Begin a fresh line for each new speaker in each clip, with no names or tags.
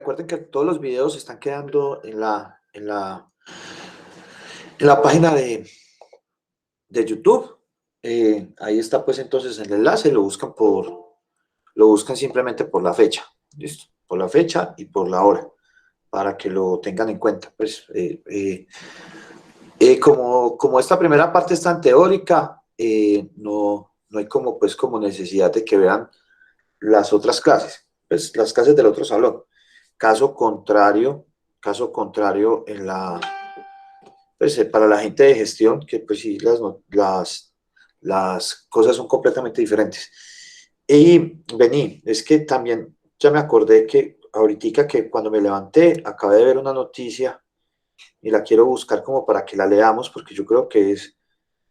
Recuerden que todos los videos están quedando en la página de YouTube. Ahí está pues entonces el enlace, lo buscan simplemente por la fecha, ¿listo? Por la fecha y por la hora, para que lo tengan en cuenta. Pues como esta primera parte es tan teórica, no hay como pues como necesidad de que vean las otras clases, pues las clases del otro salón. Caso contrario, caso contrario pues, para la gente de gestión, que pues sí, las cosas son completamente diferentes. Y vení, es que también ya me acordé que ahorita que cuando me levanté, acabé de ver una noticia y la quiero buscar como para que la leamos, porque yo creo que es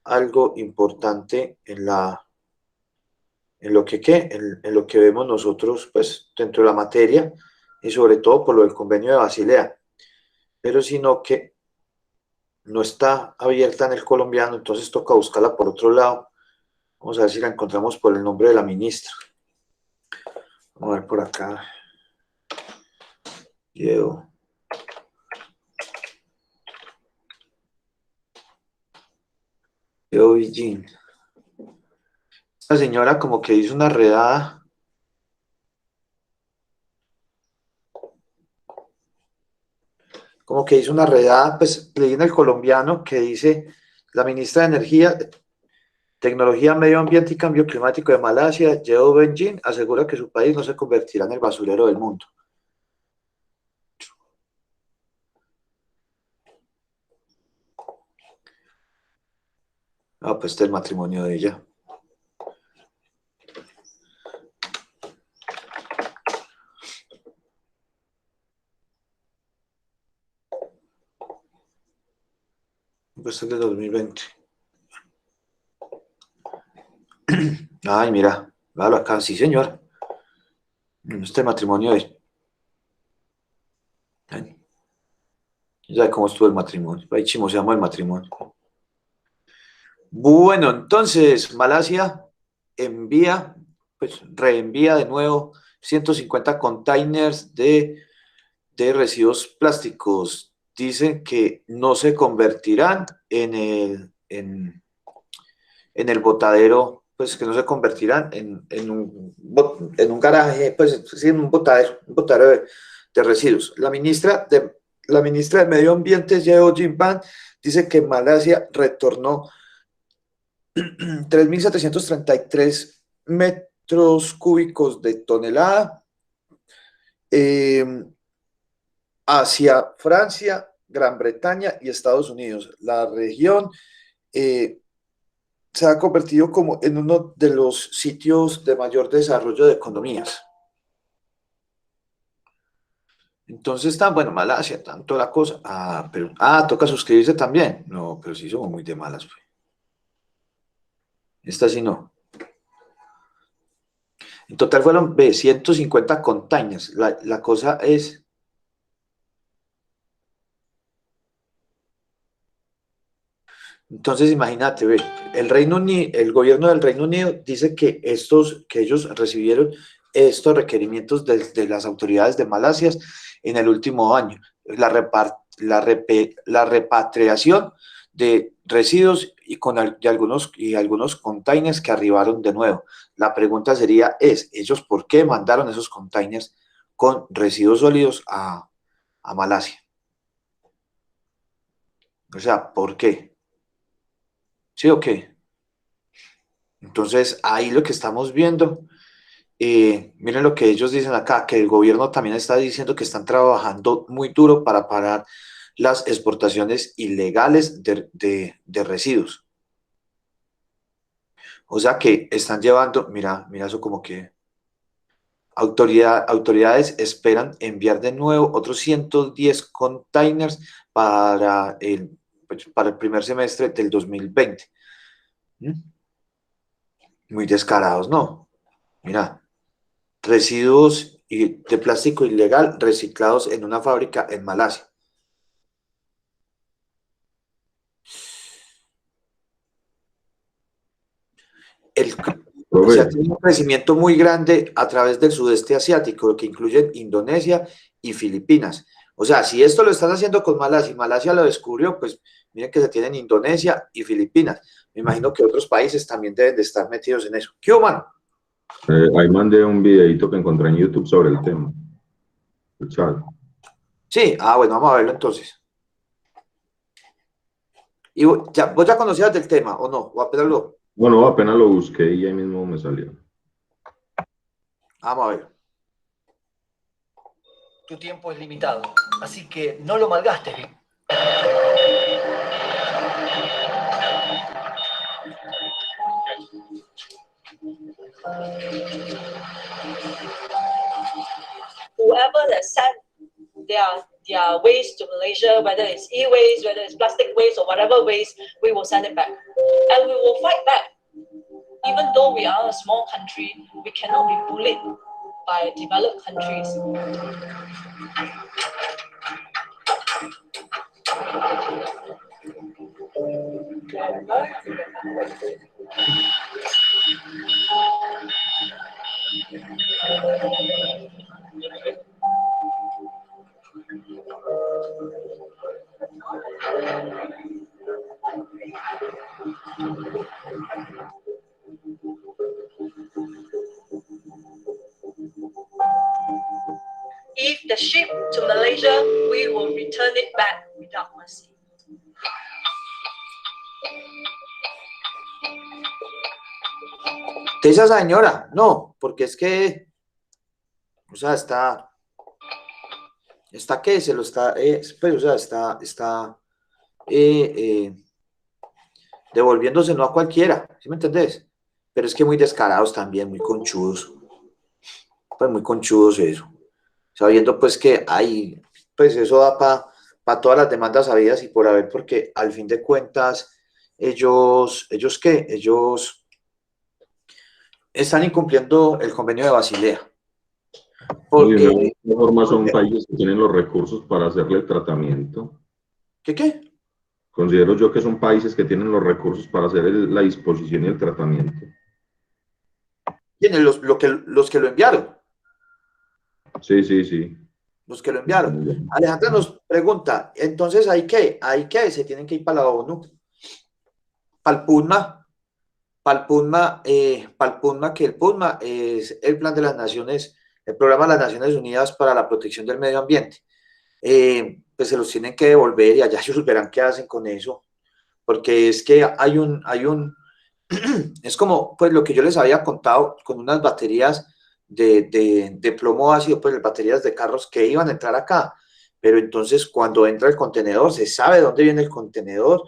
algo importante en lo que vemos nosotros, pues, dentro de la materia, y sobre todo por lo del convenio de Basilea, pero sino que no está abierta en el colombiano, entonces toca buscarla por otro lado. Vamos a ver si la encontramos por el nombre de la ministra. Vamos a ver por acá. Diego. Diego Villín. Esta señora como que hizo una redada. Como que hizo una redada, pues leí en el colombiano que dice la ministra de Energía, Tecnología, Medio Ambiente y Cambio Climático de Malasia, Yeo Benjin, asegura que su país no se convertirá en el basurero del mundo. Ah, pues este es el matrimonio de ella. Pues este es de 2020. Ay, mira, véalo acá, sí, señor. Este matrimonio es. Ya sabe cómo estuvo el matrimonio. Ahí chismoseamos el matrimonio. Bueno, entonces, Malasia envía, pues reenvía de nuevo 150 containers de residuos plásticos. Dicen que no se convertirán en el botadero, pues que no se convertirán en un garaje, pues sí, en un botadero de residuos. La ministra de Medio Ambiente, Yeo Jimban, dice que Malasia retornó 3.733 metros cúbicos de tonelada eh, hacia Francia, Gran Bretaña y Estados Unidos. La región eh, se ha convertido como en uno de los sitios de mayor desarrollo de economías. Entonces, tan bueno, Malasia, tanto la cosa. Toca suscribirse también. No, pero sí somos muy de malas, pues. Esta sí no. En total fueron 150 containers. La cosa es. Entonces, imagínate, ve, el gobierno del Reino Unido dice que ellos recibieron estos requerimientos desde las autoridades de Malasia en el último año. La repatriación de residuos y algunos containers que arribaron de nuevo. La pregunta sería, ¿ellos por qué mandaron esos containers con residuos sólidos a Malasia? O sea, ¿por qué? ¿Sí o qué? Entonces, ahí lo que estamos viendo, miren lo que ellos dicen acá, que el gobierno también está diciendo que están trabajando muy duro para parar las exportaciones ilegales de residuos. O sea que están llevando, mira eso como que autoridades esperan enviar de nuevo otros 110 containers para el primer semestre del 2020. ¿Mm? Muy descarados, ¿no? Mira. Residuos de plástico ilegal reciclados en una fábrica en Malasia. El, O sea,
Profe,
tiene un crecimiento muy grande a través del sudeste asiático, lo que incluye Indonesia y Filipinas. O sea, si esto lo están haciendo con Malasia y Malasia lo descubrió, pues miren que se tienen Indonesia y Filipinas. Me imagino que otros países también deben de estar metidos en eso. ¿Qué humano?
ahí mandé un videito que encontré en YouTube sobre el tema. El chat.
Sí, bueno, vamos a verlo entonces. ¿Y vos ya conocías del tema o no? ¿O apenas lo?
Bueno, apenas lo busqué y ahí mismo me salió.
Vamos a ver.
Tu tiempo es limitado, así que no lo malgastes.
Whoever that sent their waste to Malaysia, whether it's e-waste, whether it's plastic waste or whatever waste, we will send it back. And we will fight back. Even though we are a small country, we cannot be bullied by developed countries. If the ship to Malaysia, we will return it back without mercy.
¿De esa señora? No, porque es que, o sea, está que se lo está, pues, o sea, está devolviéndose no a cualquiera, ¿sí me entendés? Pero es que muy descarados también, muy conchudos, pues muy conchudos eso, sabiendo pues que hay, pues eso da para todas las demandas habidas y por haber, porque al fin de cuentas, ellos ¿qué? Ellos están incumpliendo el convenio de Basilea,
Y de
porque,
una forma son
porque
países que tienen los recursos para hacerle el tratamiento.
¿qué?
Considero yo que son países que tienen los recursos para hacer la disposición y el tratamiento.
Tienen los que lo enviaron.
Sí, sí, sí.
Los que lo enviaron. Alejandra nos pregunta, entonces ¿hay qué? ¿Hay qué? Se tienen que ir para la ONU, para el PUNMA, para el PUNMA, que el PUNMA es el plan de las Naciones, el programa de las Naciones Unidas para la protección del medio ambiente. Pues se los tienen que devolver y allá ellos verán qué hacen con eso, porque es que es como pues lo que yo les había contado con unas baterías de plomo ácido, pues las baterías de carros que iban a entrar acá, pero entonces cuando entra el contenedor se sabe dónde viene el contenedor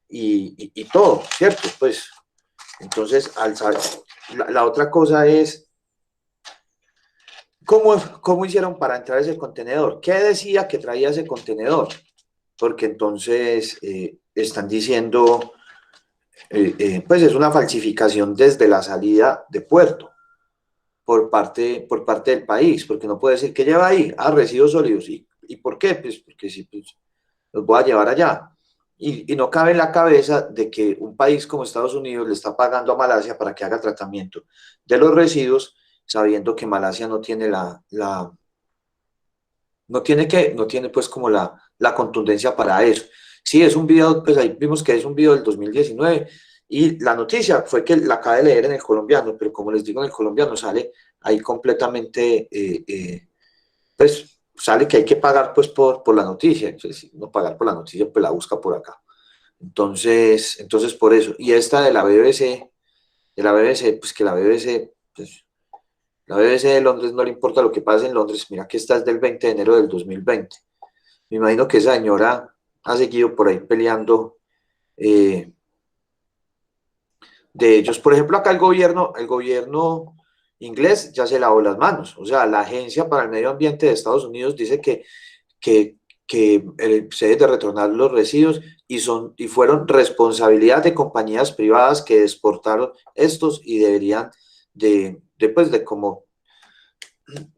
y todo, ¿cierto? Pues entonces al saber, la otra cosa es ¿cómo hicieron para entrar ese contenedor? ¿Qué decía que traía ese contenedor? Porque entonces están diciendo pues es una falsificación desde la salida de puerto por parte del país, porque no puede decir que lleva ahí, residuos sólidos. ¿Y por qué? Pues porque sí, pues, los voy a llevar allá. Y no cabe en la cabeza de que un país como Estados Unidos le está pagando a Malasia para que haga tratamiento de los residuos, sabiendo que Malasia no tiene no tiene pues como la contundencia para eso. Sí, es un video, pues ahí vimos que es un video del 2019 y la noticia fue que la acaba de leer en el colombiano, pero como les digo, en el colombiano sale ahí completamente, pues sale que hay que pagar pues por la noticia, entonces, si no pagar por la noticia, pues la busca por acá. Entonces por eso. Y esta de la BBC, pues que la BBC, pues la BBC de Londres no le importa lo que pase en Londres. Mira que esta es del 20 de enero del 2020. Me imagino que esa señora ha seguido por ahí peleando eh, de ellos. Por ejemplo, acá el gobierno inglés ya se lavó las manos. O sea, la Agencia para el Medio Ambiente de Estados Unidos dice que, que se deben de retornar los residuos y fueron responsabilidad de compañías privadas que exportaron estos y deberían pues, de como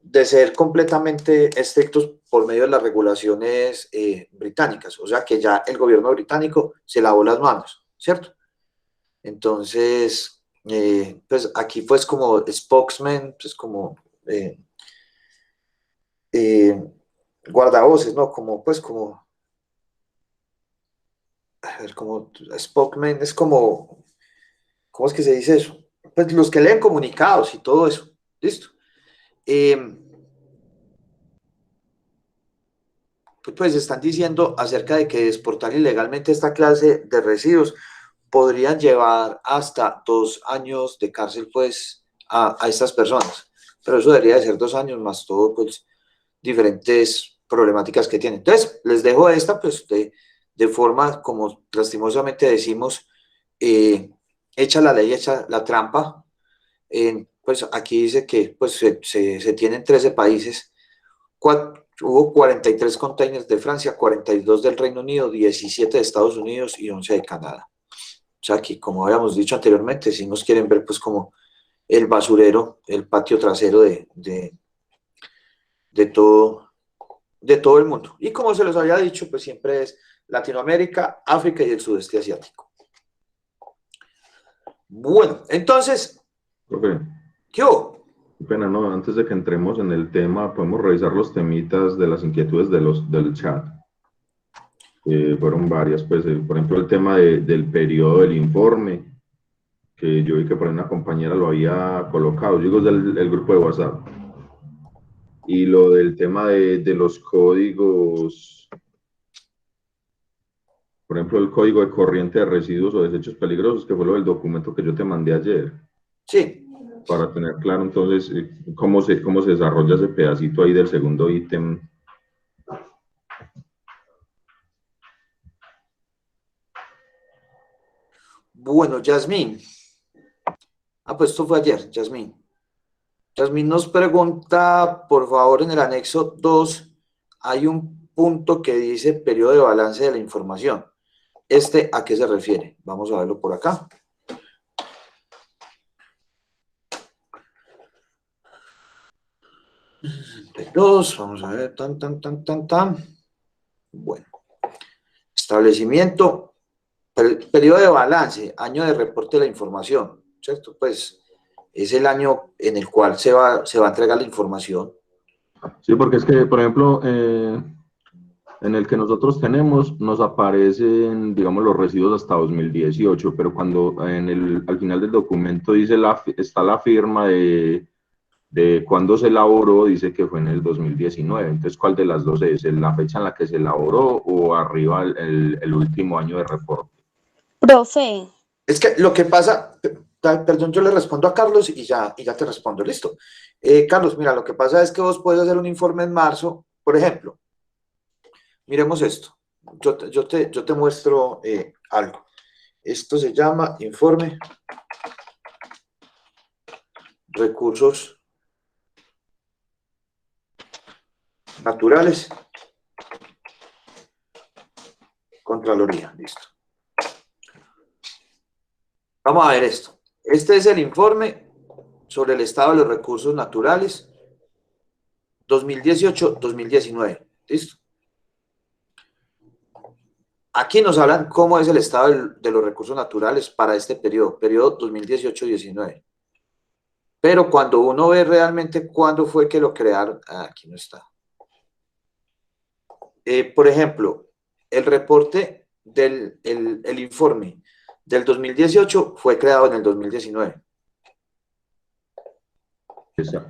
de ser completamente estrictos por medio de las regulaciones británicas, o sea que ya el gobierno británico se lavó las manos, ¿cierto? Entonces, pues aquí pues como spokesman, pues como guardavoces, ¿no? Como pues como, a ver, como spokesman es como, ¿cómo es que se dice eso? Pues los que leen comunicados y todo eso, listo. Pues están diciendo acerca de que exportar ilegalmente esta clase de residuos podrían llevar hasta 2 años de cárcel pues a estas personas, pero eso debería de ser 2 años más todo pues diferentes problemáticas que tienen. Entonces les dejo esta pues de forma como lastimosamente decimos, echa la ley, echa la trampa. Pues aquí dice que pues se tienen 13 países. Hubo 43 containers de Francia, 42 del Reino Unido, 17 de Estados Unidos y 11 de Canadá. O sea, aquí, como habíamos dicho anteriormente, si nos quieren ver, pues como el basurero, el patio trasero de todo el mundo. Y como se les había dicho, pues siempre es Latinoamérica, África y el sudeste asiático. Bueno, entonces,
Profe,
¿qué hubo?
qué pena, ¿no? Antes de que entremos en el tema, podemos revisar los temitas de las inquietudes del chat. Fueron varias, pues, por ejemplo, el tema del periodo del informe, que yo vi que por ahí una compañera lo había colocado, digo, es del grupo de WhatsApp. Y lo del tema de los códigos, por ejemplo, el código de corriente de residuos o desechos peligrosos, que fue lo del documento que yo te mandé ayer.
Sí.
Para tener claro, entonces, cómo se desarrolla ese pedacito ahí del segundo ítem.
Bueno, Yasmín. Pues esto fue ayer, Yasmín. Yasmín nos pregunta, por favor, en el anexo 2 hay un punto que dice periodo de balance de la información. ¿A qué se refiere? Vamos a verlo por acá. Vamos a ver, tan. Bueno, establecimiento, periodo de balance, año de reporte de la información, ¿cierto? Pues es el año en el cual se va a entregar la información.
Sí, porque es que, por ejemplo, en el que nosotros tenemos, nos aparecen, digamos, los residuos hasta 2018, pero cuando al final del documento dice está la firma de cuándo se elaboró, dice que fue en el 2019. Entonces, ¿cuál de las dos es? ¿La fecha en la que se elaboró o arriba el último año de reporte?
Profe.
Es que lo que pasa, perdón, yo le respondo a Carlos y ya te respondo, listo. Carlos, mira, lo que pasa es que vos puedes hacer un informe en marzo, por ejemplo. Miremos esto. Yo te muestro algo. Esto se llama informe recursos naturales, Contraloría, listo. Vamos a ver esto. Este es el informe sobre el estado de los recursos naturales 2018-2019, listo. Aquí nos hablan cómo es el estado de los recursos naturales para este periodo 2018-19. Pero cuando uno ve realmente cuándo fue que lo crearon, aquí no está. Por ejemplo, el reporte el informe del 2018 fue creado en el 2019.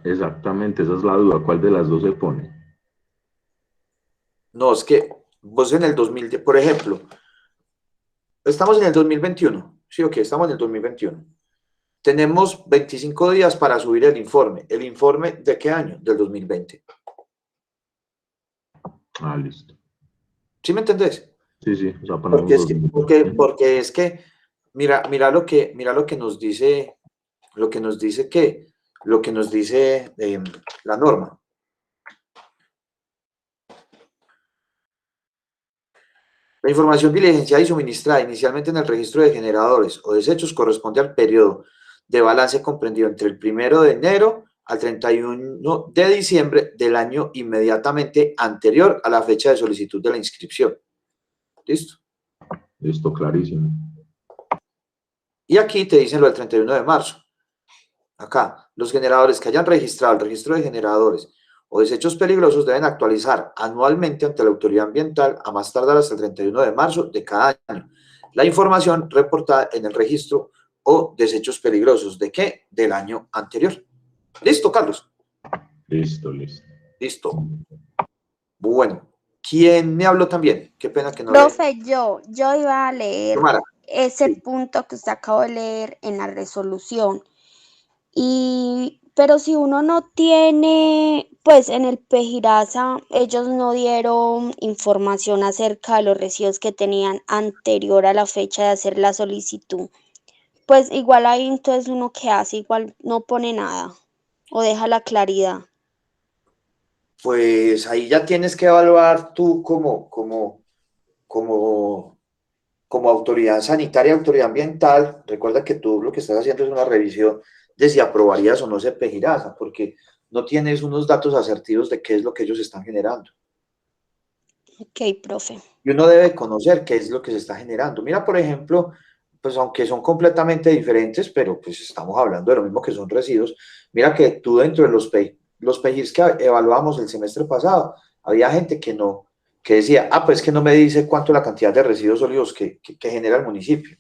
Exactamente, esa es la duda. ¿Cuál de las dos se pone?
No, es que vos en el 2000, por ejemplo, estamos en el 2021. Sí, ok, estamos en el 2021. Tenemos 25 días para subir el informe. ¿El informe de qué año? Del 2020.
Listo.
¿Sí me entendés?
Sí, o sea,
porque es que mira lo que nos dice, la norma. La información diligenciada y suministrada inicialmente en el registro de generadores o desechos corresponde al periodo de balance comprendido entre el 1 de enero al 31 de diciembre del año inmediatamente anterior a la fecha de solicitud de la inscripción. ¿Listo?
Listo, clarísimo.
Y aquí te dicen lo del 31 de marzo. Acá, los generadores que hayan registrado el registro de generadores o desechos peligrosos deben actualizar anualmente ante la autoridad ambiental a más tardar hasta el 31 de marzo de cada año la información reportada en el registro o desechos peligrosos. ¿De qué? Del año anterior. ¿Listo, Carlos?
Listo, listo.
Listo. Bueno, ¿quién me habló también? Qué pena que no le...
Profe, yo iba a leer
Xiomara.
ese
Sí.
punto que usted acabó de leer en la resolución. Pero si uno no tiene, pues en el Pejirasa ellos no dieron información acerca de los residuos que tenían anterior a la fecha de hacer la solicitud. Pues igual ahí entonces uno que hace, igual no pone nada o deja la claridad.
Pues ahí ya tienes que evaluar tú como autoridad sanitaria, autoridad ambiental. Recuerda que tú lo que estás haciendo es una revisión de si aprobarías o no ese Pejirasa, porque no tienes unos datos asertivos de qué es lo que ellos están generando.
Ok, profe.
Y uno debe conocer qué es lo que se está generando. Mira, por ejemplo, pues aunque son completamente diferentes, pero pues estamos hablando de lo mismo que son residuos. Mira que tú dentro de los PEGIRs que evaluamos el semestre pasado, había gente que decía, pues que no me dice cuánto es la cantidad de residuos sólidos que genera el municipio.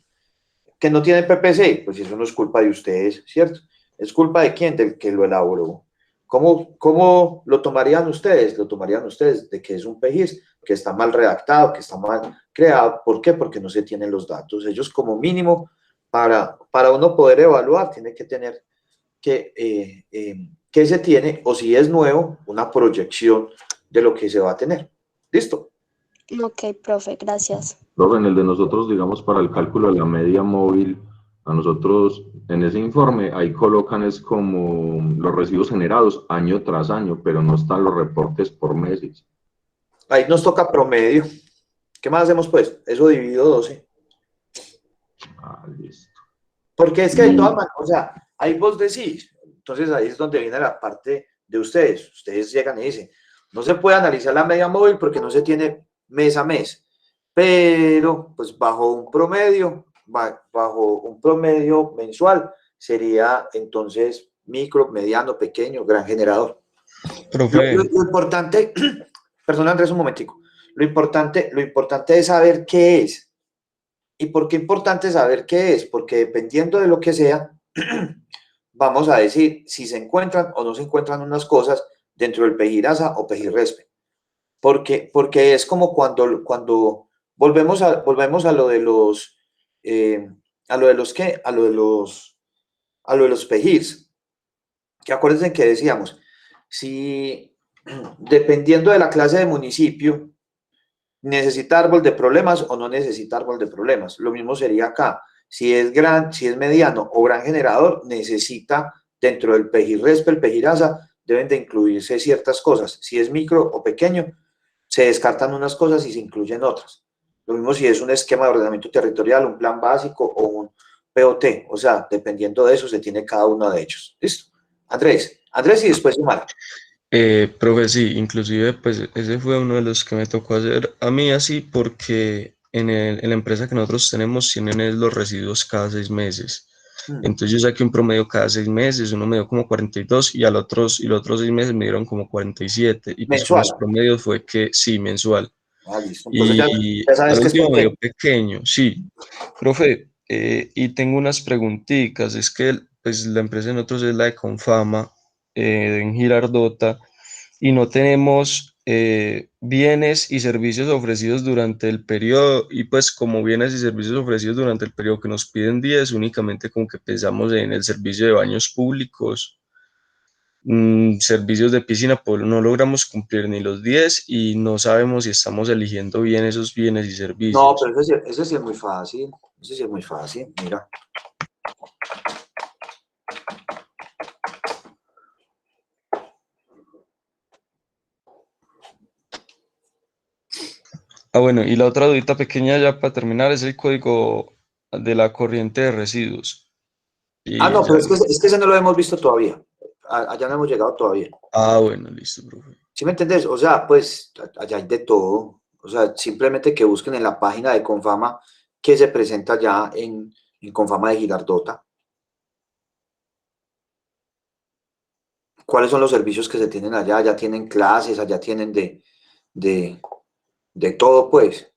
Que no tiene PPC, pues eso no es culpa de ustedes, ¿cierto? ¿Es culpa de quién? Del que lo elaboró. ¿Cómo lo tomarían ustedes? Lo tomarían ustedes de que es un PEGIS que está mal redactado, que está mal creado. ¿Por qué? Porque no se tienen los datos. Ellos como mínimo, para uno poder evaluar, tiene que tener que se tiene, o si es nuevo, una proyección de lo que se va a tener. ¿Listo?
Ok, profe, gracias.
Profe, en el de nosotros, digamos, para el cálculo de la media móvil, a nosotros en ese informe ahí colocan es como los residuos generados año tras año, pero no están los reportes por meses.
Ahí nos toca promedio. ¿Qué más hacemos pues? Eso dividido 12.
Listo.
Porque es que de todas maneras, o sea, ahí vos decís, entonces ahí es donde viene la parte de ustedes. Ustedes llegan y dicen, no se puede analizar la media móvil porque no se tiene mes a mes, pero pues bajo un promedio mensual sería entonces micro, mediano, pequeño, gran generador.
Profe,
Lo importante, perdón Andrés, un momentico, lo importante es saber qué es. ¿Y por qué es importante saber qué es? Porque dependiendo de lo que sea, vamos a decir si se encuentran o no se encuentran unas cosas dentro del Pejirasa o Pejirrespe. Porque es como cuando volvemos a lo de los, a lo de los qué, a lo de los Pejirs. Que acuérdense que decíamos, si dependiendo de la clase de municipio, necesita árbol de problemas o no necesita árbol de problemas. Lo mismo sería acá. Si es mediano o gran generador, necesita dentro del Pejirrespe, el Pejirasa, deben de incluirse ciertas cosas. Si es micro o pequeño, se descartan unas cosas y se incluyen otras. Lo mismo si es un esquema de ordenamiento territorial, un plan básico o un POT. O sea, dependiendo de eso, se tiene cada uno de ellos. ¿Listo? Andrés y después Xiomara.
profe, sí, inclusive pues ese fue uno de los que me tocó hacer a mí así porque en la empresa que nosotros tenemos tienen los residuos cada 6 meses. Entonces yo saqué un promedio cada 6 meses, uno me dio como 42 y los otros 6 meses me dieron como 47 y pues con
Mensual.
los promedios fue que sí, mensual.
Listo. Entonces
Y
ya sabes
al
que es
último me
pequeño.
dio pequeño, sí. Profe, y tengo unas preguntitas, es que pues la empresa de nosotros es la de Confama en Girardota y no tenemos bienes y servicios ofrecidos durante el periodo y pues como bienes y servicios ofrecidos durante el periodo que nos piden 10 únicamente como que pensamos en el servicio de baños públicos, servicios de piscina, pues no logramos cumplir ni los 10 y no sabemos si estamos eligiendo bien esos bienes y
No,
servicios.
pero ese sí es muy fácil. Ese sí es muy fácil. Mira.
Bueno, y la otra dudita pequeña ya para terminar es el código de la corriente de residuos. Y
No,
ya.
pero es que ese no lo hemos visto todavía. Allá no hemos llegado todavía.
Bueno, listo, profe.
¿Sí me entendés? O sea, pues allá hay de todo. O sea, simplemente que busquen en la página de Confama que se presenta ya en en Confama de Girardota. ¿Cuáles son los servicios que se tienen allá? Allá tienen clases, allá tienen de todo, pues.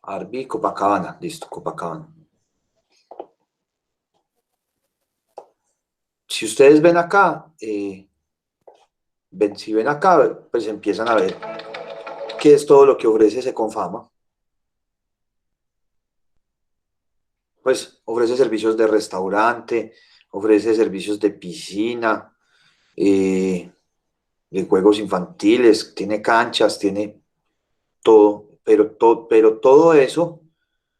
Arbi, Copacabana, listo, Copacabana. Si ustedes ven acá, si ven acá, pues empiezan a ver qué es todo lo que ofrece ese Confama. Pues ofrece servicios de restaurante, ofrece servicios de piscina, de juegos infantiles, tiene canchas, tiene todo, pero todo eso,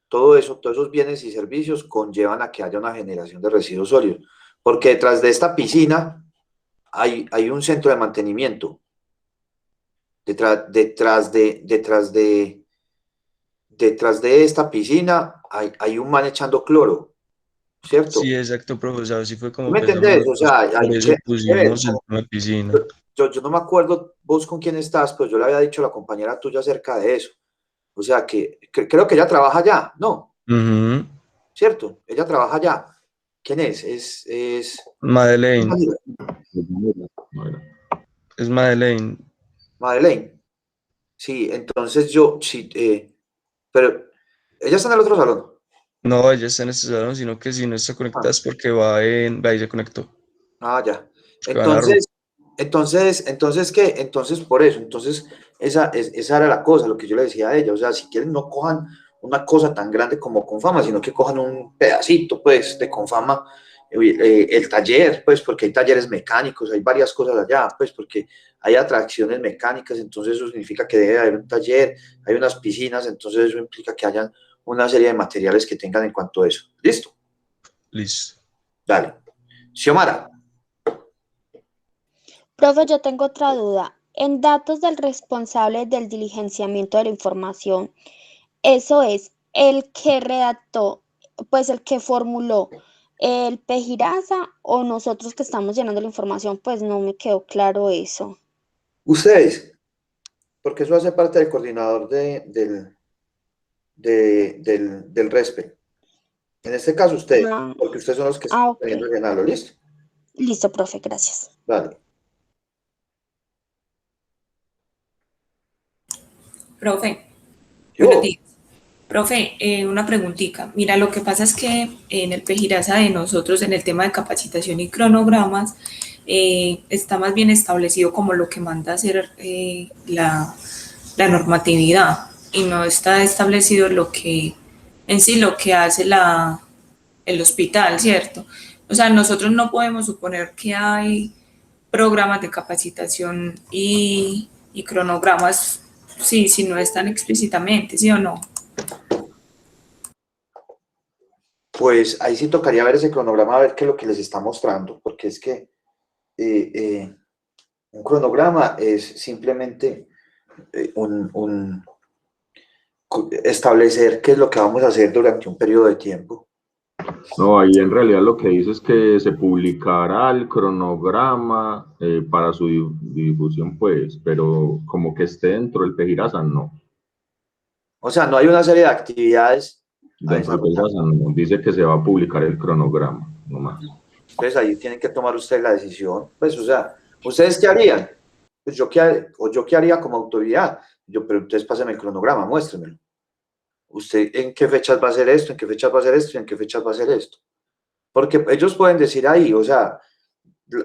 todos esos bienes y servicios conllevan a que haya una generación de residuos sólidos, porque detrás de esta piscina hay un centro de mantenimiento, detrás de esta piscina hay un man echando cloro, ¿cierto?
Sí, exacto, profe, o sea, así fue
¿Tú
como
me
empezamos
entendés? O
nosotros,
sea,
por
hay
eso
que ver.
pusimos el tema de piscina.
Yo no me acuerdo vos con quién estás, pero yo le había dicho a la compañera tuya acerca de eso. O sea, que creo que ella trabaja allá, ¿no?
Ujú.
¿Cierto? Ella trabaja allá. ¿Quién es? Es
Madeleine, es Madeleine.
Madeleine. Sí, entonces sí, pero ella está en el otro salón.
No, ella está en este salón, sino que si no está
Ah,
conectada es porque va en, ahí se conectó,
ya.
porque va en la ruta.
Entonces, ¿qué? Entonces, por eso, entonces, esa era la cosa, lo que yo le decía a ella, o sea, si quieren no cojan una cosa tan grande como Confama, sino que cojan un pedacito, pues, de Confama, el taller, pues, porque hay talleres mecánicos, hay varias cosas allá, pues, porque hay atracciones mecánicas, entonces eso significa que debe haber un taller, hay unas piscinas, entonces eso implica que hayan una serie de materiales que tengan en cuanto a eso. ¿Listo?
Listo.
Dale. Xiomara.
Profe, yo tengo otra duda. En datos del responsable del diligenciamiento de la información, eso es el que redactó, pues el que formuló el Pejiraza o nosotros que estamos llenando la información, pues no me quedó claro eso.
Ustedes, porque eso hace parte del coordinador del RESPE. En este caso, ustedes,
Ah,
porque ustedes son los que están
ok.
teniendo llenarlo, ¿listo?
Listo, profe, gracias.
Vale.
Profe, buenos
Yo,
días. Profe, una preguntita. Mira, lo que pasa es que en el Pejiraza de nosotros, en el tema de capacitación y cronogramas, está más bien establecido como lo que manda hacer la normatividad y no está establecido lo que en sí lo que hace el hospital, ¿cierto? O sea, nosotros no podemos suponer que hay programas de capacitación y cronogramas, sí, si no están explícitamente, ¿sí o no?
pues ahí sí tocaría ver ese cronograma, a ver qué es lo que les está mostrando, porque es que un cronograma es simplemente establecer qué es lo que vamos a hacer durante un periodo de tiempo.
No, ahí en realidad lo que dice es que se publicará el cronograma para su difusión, pues, pero como que esté dentro del Pejiraza, no.
O sea, no hay una serie de actividades a
Dentro del
desarrollar.
Pejiraza no. Dice que se va a publicar el cronograma, nomás.
Pues ahí tienen que tomar ustedes la decisión. Pues, o sea, ¿ustedes qué harían? Pues yo qué haría como autoridad. Pero entonces pásame el cronograma, muéstremelo. ¿Usted en qué fechas va a hacer esto? ¿En qué fechas va a hacer esto? ¿En qué fechas va a hacer esto? Porque ellos pueden decir ahí, o sea,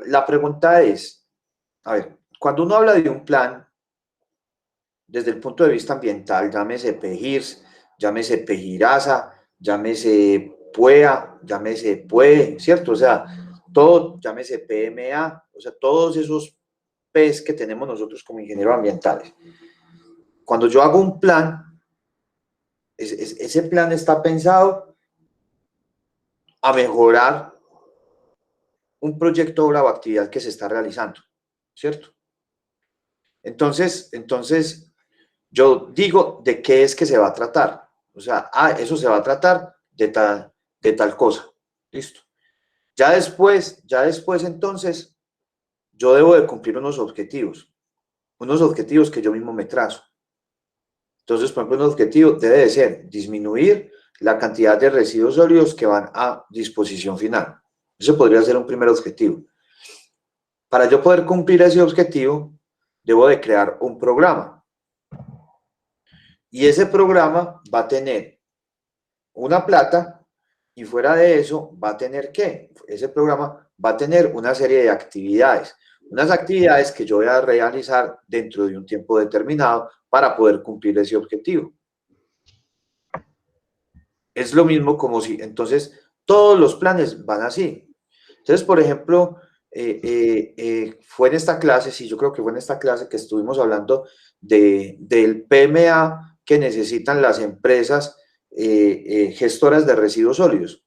la pregunta es, a ver, cuando uno habla de un plan, desde el punto de vista ambiental, llámese PEGIRS, llámese PEGIRASA, llámese PUEA, llámese PUE, ¿cierto? O sea, todo, llámese PMA, o sea, todos esos P's que tenemos nosotros como ingenieros ambientales. Cuando yo hago un plan, ese plan está pensado a mejorar un proyecto, obra o actividad que se está realizando, ¿cierto? Entonces, yo digo de qué es que se va a tratar. O sea, eso se va a tratar de tal cosa. Listo. Ya después, entonces, yo debo de cumplir unos objetivos que yo mismo me trazo. Entonces, por ejemplo, un objetivo debe de ser disminuir la cantidad de residuos sólidos que van a disposición final. Eso podría ser un primer objetivo. Para yo poder cumplir ese objetivo, debo de crear un programa. Y ese programa va a tener una plata y fuera de eso va a tener ¿qué? Ese programa va a tener una serie de actividades. Unas actividades que yo voy a realizar dentro de un tiempo determinado para poder cumplir ese objetivo. Es lo mismo como si, entonces, todos los planes van así. Entonces, por ejemplo, fue en esta clase, sí, yo creo que fue en esta clase que estuvimos hablando del PMA que necesitan las empresas gestoras de residuos sólidos.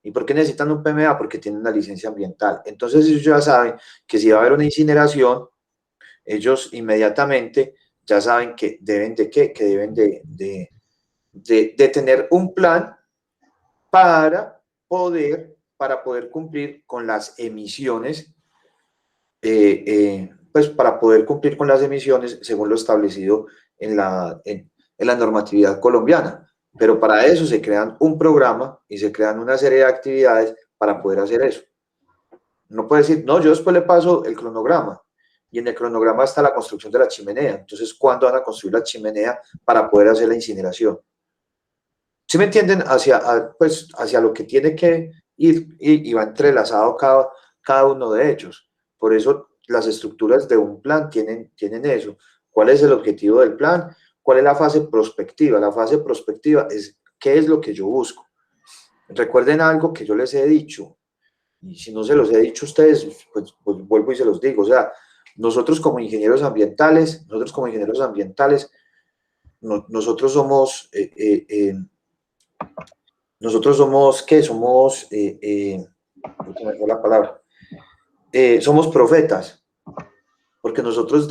¿Y por qué necesitan un PMA? Porque tienen una licencia ambiental. Entonces, ellos ya saben que si va a haber una incineración, ellos inmediatamente ya saben que deben de qué, que deben de tener un plan para poder cumplir con las emisiones, pues para poder cumplir con las emisiones según lo establecido en la normatividad colombiana. Pero para eso se crean un programa y se crean una serie de actividades para poder hacer eso. No puede decir, no, yo después le paso el cronograma. Y en el cronograma está la construcción de la chimenea. Entonces, ¿cuándo van a construir la chimenea para poder hacer la incineración? ¿Sí me entienden? Pues, hacia lo que tiene que ir y va entrelazado cada uno de ellos. Por eso las estructuras de un plan tienen eso. ¿Cuál es el objetivo del plan? ¿Cuál es la fase prospectiva? La fase prospectiva es qué es lo que yo busco. Recuerden algo que yo les he dicho, y si no se los he dicho a ustedes, pues vuelvo y se los digo. O sea, nosotros como ingenieros ambientales, nosotros somos... nosotros somos, ¿qué? Somos, me fue la palabra, somos profetas, porque nosotros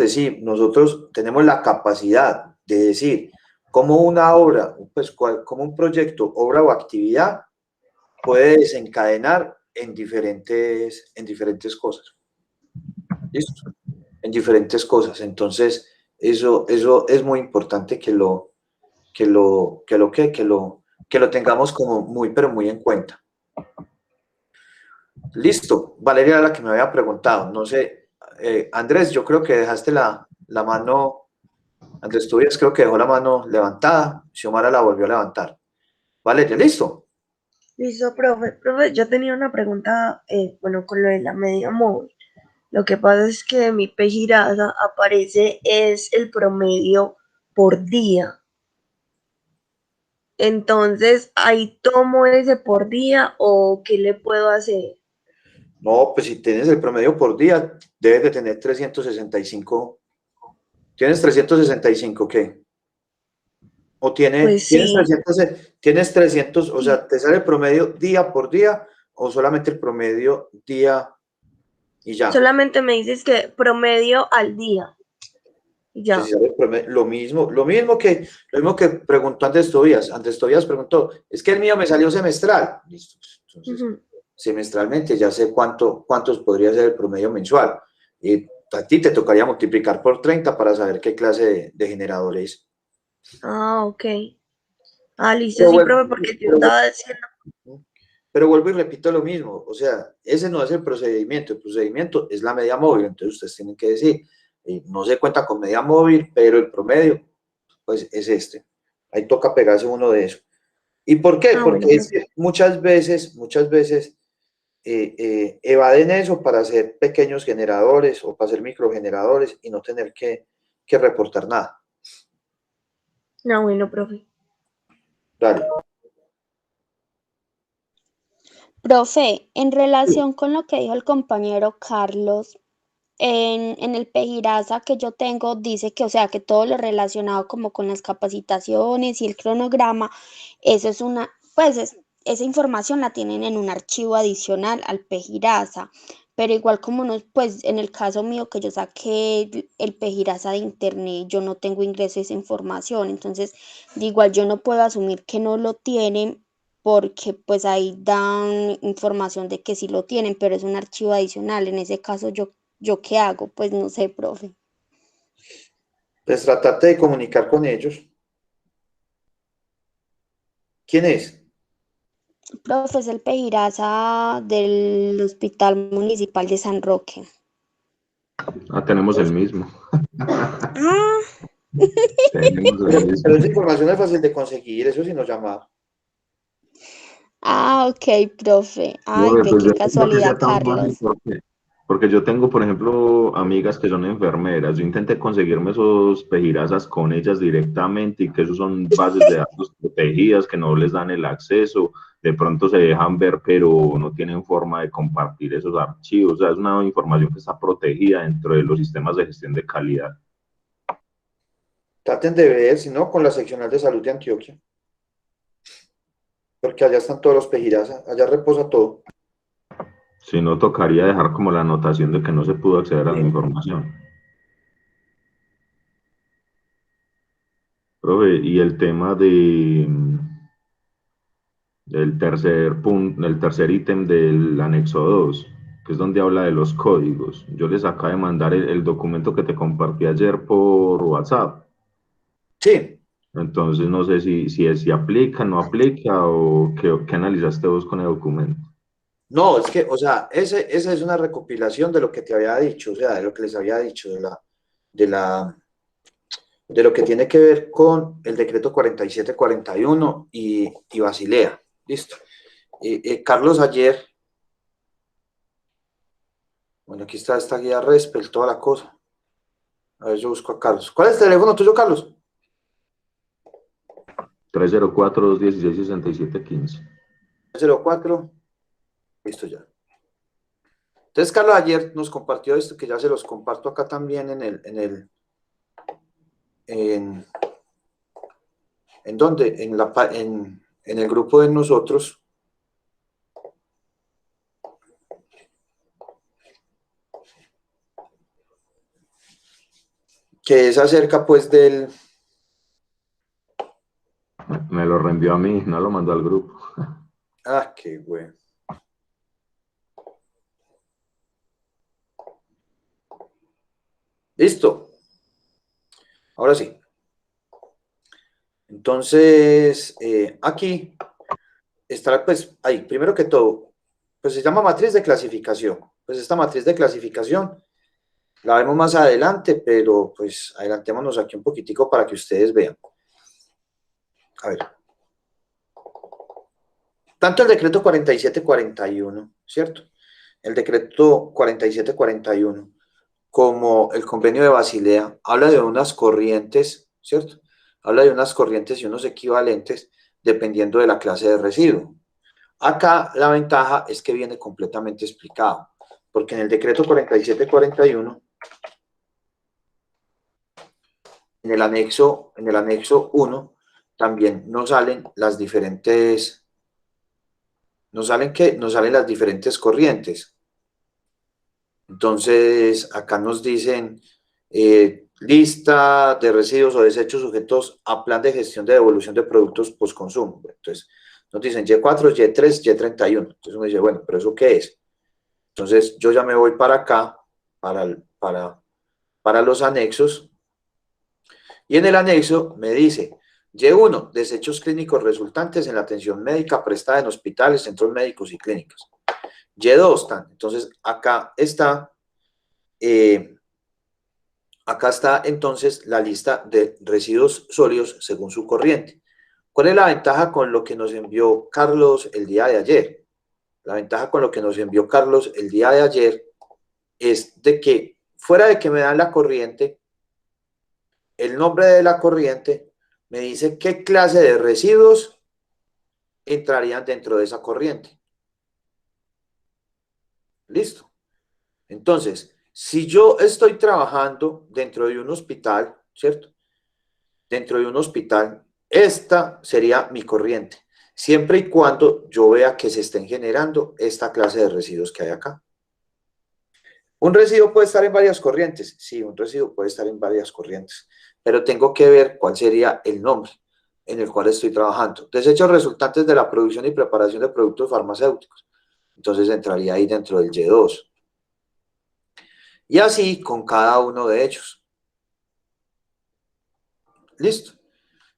tenemos la capacidad de decir cómo una obra, pues como un proyecto, obra o actividad puede desencadenar en diferentes cosas. ¿Listo? En diferentes cosas. Entonces, eso es muy importante que lo tengamos como muy, pero muy en cuenta. Listo. Valeria era la que me había preguntado. No sé, Andrés, yo creo que dejaste la mano, Andrés Tubías creo que dejó la mano levantada. Xiomara la volvió a levantar. Valeria, ¿listo?
Listo, profe. Profe, yo tenía una pregunta, bueno, con lo de la media móvil. Lo que pasa es que en mi P girada aparece es el promedio por día. Entonces, ¿ahí tomo ese por día o qué le puedo hacer?
No, pues si tienes el promedio por día, debes de tener 365. ¿Tienes 365 qué? ¿O
Pues
tienes
sí,
300, o sea, te sale el promedio día por día o solamente el promedio día y ya?
solamente me dices que promedio al día. Ya.
Pues si sale el promedio, lo mismo que preguntó Andrés Tobías. Andrés Tobías preguntó, es que el mío me salió semestral. Listo. Entonces, semestralmente ya sé cuántos podría ser el promedio mensual. Y a ti te tocaría multiplicar por 30 para saber qué clase de generador es.
Ah, ok. Ah, listo,
Pero
sí,
bueno,
profe, porque yo estaba diciendo.
pero vuelvo y repito lo mismo, o sea, ese no es el procedimiento es la media móvil, entonces ustedes tienen que decir, no se cuenta con media móvil, pero el promedio, pues es este. Ahí toca pegarse uno de esos. ¿Y por qué?
Ah,
Porque
bueno,
es que muchas veces evaden eso para hacer pequeños generadores o para hacer microgeneradores y no tener que reportar nada.
no, bueno, profe.
Dale.
Profe, en relación con lo que dijo el compañero Carlos, en el Pejiraza que yo tengo dice que, o sea, que todo lo relacionado como con las capacitaciones y el cronograma, eso es esa información la tienen en un archivo adicional al Pejiraza, pero igual como no, pues en el caso mío que yo saqué el Pejiraza de internet, yo no tengo ingreso a esa información, entonces de igual yo no puedo asumir que no lo tienen porque pues ahí dan información de que sí lo tienen, pero es un archivo adicional. En ese caso, ¿yo qué hago? Pues no sé, profe.
Pues tratate de comunicar con ellos. ¿Quién es?
Profe, es el Pejiraza del Hospital Municipal de San Roque.
Ah, tenemos el mismo.
Ah,
Tenemos el
Pero
mismo.
esa información es fácil de conseguir, eso sí nos llama.
ok, profe. Ay,
Profe,
ve
pues
qué
yo no creo que
casualidad,
sea tan fácil
Carlos.
porque yo tengo, por ejemplo, amigas que son enfermeras. Yo intenté conseguirme esos pejirazas con ellas directamente y que esos son bases de datos protegidas, que no les dan el acceso. De pronto se dejan ver, pero no tienen forma de compartir esos archivos. O sea, es una información que está protegida dentro de los sistemas de gestión de calidad.
Traten de ver, si no, con la seccional de salud de Antioquia, porque allá están todos los Pejiraza, allá reposa todo.
Si no, tocaría dejar como la anotación de que no se pudo acceder a la
Sí.
información. Profe, y el tema del tercer punto, del tercer ítem del anexo 2, que es donde habla de los códigos. Yo les acabo de mandar el documento que te compartí ayer por WhatsApp.
Sí,
Entonces no sé si aplica, no aplica o qué analizaste vos con el documento.
no, es que, o sea, esa es una recopilación de lo que te había dicho, o sea, de lo que les había dicho, de la, de lo que tiene que ver con el decreto 4741 y Basilea. Listo. Carlos ayer, bueno, aquí está esta guía RESPEL, toda la cosa. A ver, yo busco a Carlos. ¿Cuál es el teléfono tuyo, Carlos?
304-216-6715.
04. Listo ya. Entonces, Carlos ayer nos compartió esto, que ya se los comparto acá también en, ¿en dónde? En el grupo de nosotros. Que es acerca, pues, del...
Me lo reenvió a mí, no lo mandó al grupo.
Ah, qué bueno. Listo. Ahora sí. Entonces, aquí está, pues, ahí, primero que todo, pues se llama matriz de clasificación. Pues esta matriz de clasificación la vemos más adelante, pero pues adelantémonos aquí un poquitico para que ustedes vean. A ver. Tanto el decreto 4741, ¿cierto? El decreto 4741 como el convenio de Basilea habla de unas corrientes, ¿cierto? Habla de unas corrientes y unos equivalentes dependiendo de la clase de residuo. Acá la ventaja es que viene completamente explicado, porque en el decreto 4741, en el anexo 1, también nos salen las diferentes, nos salen las diferentes corrientes. Entonces, acá nos dicen lista de residuos o desechos sujetos a plan de gestión de devolución de productos postconsumo. Entonces, nos dicen Y4, Y3, Y31. Entonces uno dice, bueno, ¿pero eso qué es? Entonces, yo ya me voy para acá, para los anexos, y en el anexo me dice, Y1, desechos clínicos resultantes en la atención médica prestada en hospitales, centros médicos y clínicas. Y2, entonces acá está entonces la lista de residuos sólidos según su corriente. ¿Cuál es la ventaja con lo que nos envió Carlos el día de ayer? La ventaja con lo que nos envió Carlos el día de ayer es de que fuera de que me dan la corriente, el nombre de la corriente me dice qué clase de residuos entrarían dentro de esa corriente. Listo. Entonces, si yo estoy trabajando dentro de un hospital, ¿cierto? Dentro de un hospital, esta sería mi corriente, siempre y cuando yo vea que se estén generando esta clase de residuos que hay acá. ¿Un residuo puede estar en varias corrientes? Sí, un residuo puede estar en varias corrientes, pero tengo que ver cuál sería el nombre en el cual estoy trabajando. Desechos resultantes de la producción y preparación de productos farmacéuticos. Entonces entraría ahí dentro del Y2. Y así con cada uno de ellos. ¿Listo?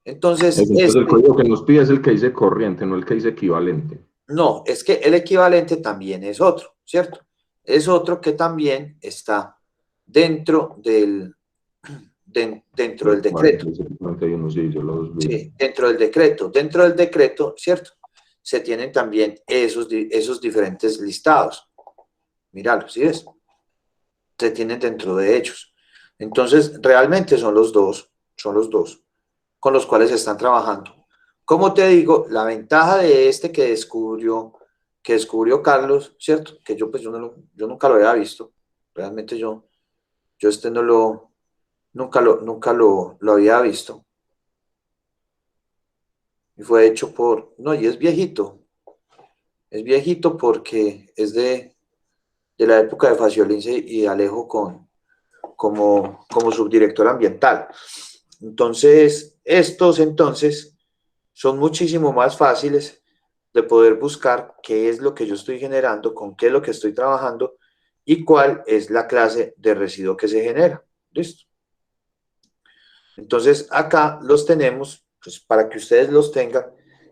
Entonces,
Entonces el código que nos pide es el que dice corriente, no el que dice equivalente.
No, es que el equivalente también es otro, ¿cierto? Es otro que también está dentro dentro del decreto.
41, sí, yo los vi.
Sí, dentro del decreto. Dentro del decreto, ¿cierto? Se tienen también esos diferentes listados. Míralo, ¿sí ves? Se tienen dentro de ellos. Entonces, realmente son los dos con los cuales están trabajando. Como te digo, la ventaja de este que descubrió Carlos, ¿cierto? Que yo pues yo nunca lo había visto. Realmente yo este no lo, nunca lo había visto. Y fue hecho no, y es viejito. Es viejito porque es de la época de Faciolince y Alejo como subdirector ambiental. Entonces, entonces son muchísimo más fáciles de poder buscar qué es lo que yo estoy generando, con qué es lo que estoy trabajando y cuál es la clase de residuo que se genera. ¿Listo? Entonces, acá los tenemos pues, para que ustedes los tengan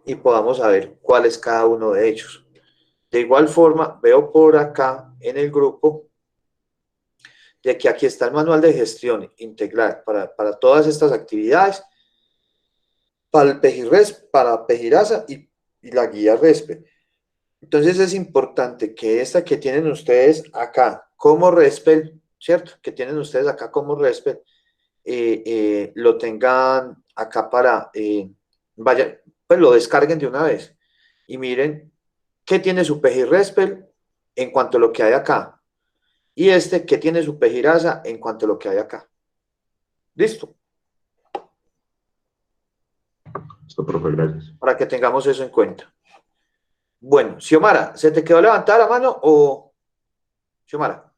y podamos saber cuál es cada uno de ellos. De igual forma, veo por acá en el grupo de que aquí está el manual de gestión integral para todas estas actividades, para el PEGIRRES, para PEGIRASA y la guía RESPE. Entonces es importante que esta que tienen ustedes acá como RESPE, ¿cierto? Que tienen ustedes acá como RESPE, lo tengan acá vaya, pues lo descarguen de una vez y miren qué tiene su PEGIRRESPE en cuanto a lo que hay acá y qué tiene su PEGIRASA en cuanto a lo que hay acá. ¿Listo?
Listo, profe, gracias.
Para que tengamos eso en cuenta. Bueno, Xiomara, ¿se te quedó levantada la mano o Xiomara?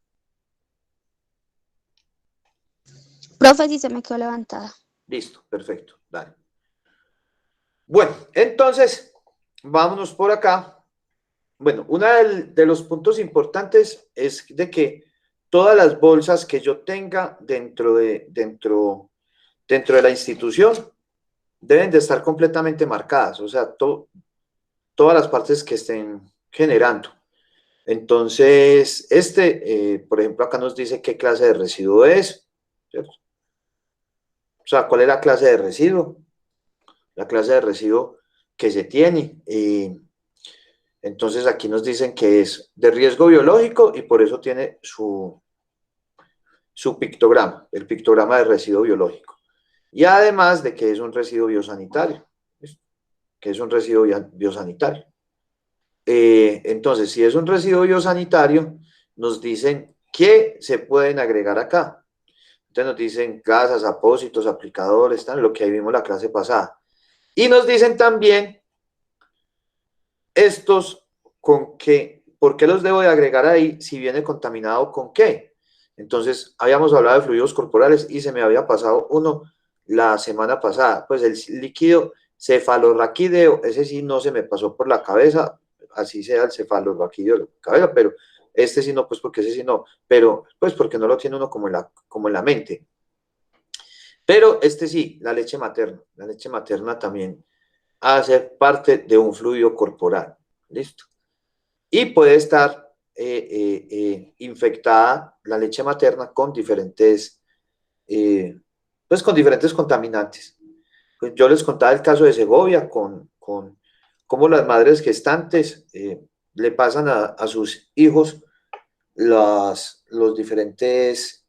Profe, sí se me quedó levantada.
Listo, perfecto, dale. Bueno, entonces, vámonos por acá. Bueno, uno de los puntos importantes es de que todas las bolsas que yo tenga dentro de la institución deben de estar completamente marcadas, o sea, todas las partes que estén generando. Entonces, por ejemplo, acá nos dice qué clase de residuo es, ¿cierto? O sea, cuál es la clase de residuo, la clase de residuo que se tiene. Entonces, aquí nos dicen que es de riesgo biológico y por eso tiene su pictograma, el pictograma de residuo biológico. Y además de que es un residuo biosanitario, ¿listo? Que es un residuo biosanitario. Entonces, si es un residuo biosanitario, nos dicen que se pueden agregar acá. Entonces nos dicen gasas, apósitos, aplicadores, lo que ahí vimos la clase pasada. Y nos dicen también estos con qué, ¿por qué los debo de agregar ahí si viene contaminado con qué? Entonces, habíamos hablado de fluidos corporales y se me había pasado uno la semana pasada. Pues el líquido cefalorraquídeo, ese sí no se me pasó por la cabeza, así sea el cefalorraquídeo de la cabeza, pero este sí no, pues porque ese sí no, pero pues porque no lo tiene uno como en la mente. Pero este sí, la leche materna también hace parte de un fluido corporal, ¿listo? Y puede estar infectada la leche materna con pues con diferentes contaminantes. Pues yo les contaba el caso de Segovia con cómo las madres gestantes le pasan a sus hijos los diferentes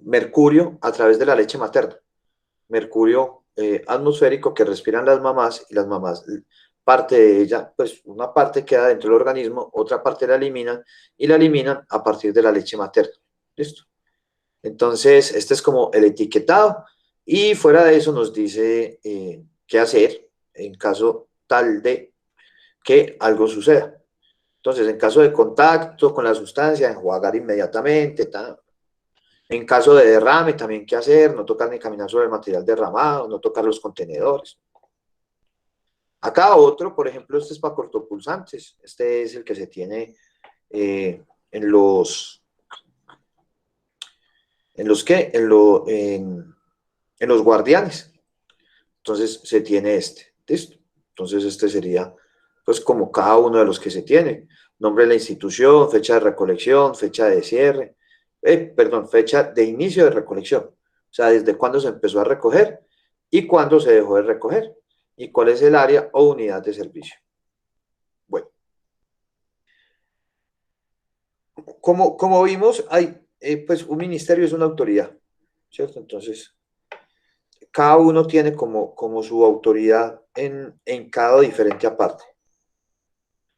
mercurio a través de la leche materna, mercurio atmosférico que respiran las mamás y las mamás, parte de ella, pues una parte queda dentro del organismo, otra parte la eliminan y la eliminan a partir de la leche materna. ¿Listo? Entonces, este es como el etiquetado y fuera de eso nos dice qué hacer en caso tal de que algo suceda. Entonces, en caso de contacto con la sustancia, enjuagar inmediatamente. En caso de derrame, también qué hacer, no tocar ni caminar sobre el material derramado, no tocar los contenedores. Acá otro, por ejemplo, este es para cortopulsantes. Este es el que se tiene en los guardianes. Entonces se tiene este. ¿Listo? Entonces este sería pues como cada uno de los que se tiene. Nombre de la institución, fecha de recolección, fecha de cierre, fecha de inicio de recolección. O sea, desde cuándo se empezó a recoger y cuándo se dejó de recoger. Y cuál es el área o unidad de servicio. Bueno. Como vimos, hay, pues un ministerio es una autoridad, ¿cierto? Entonces, cada uno tiene como su autoridad en cada diferente aparte.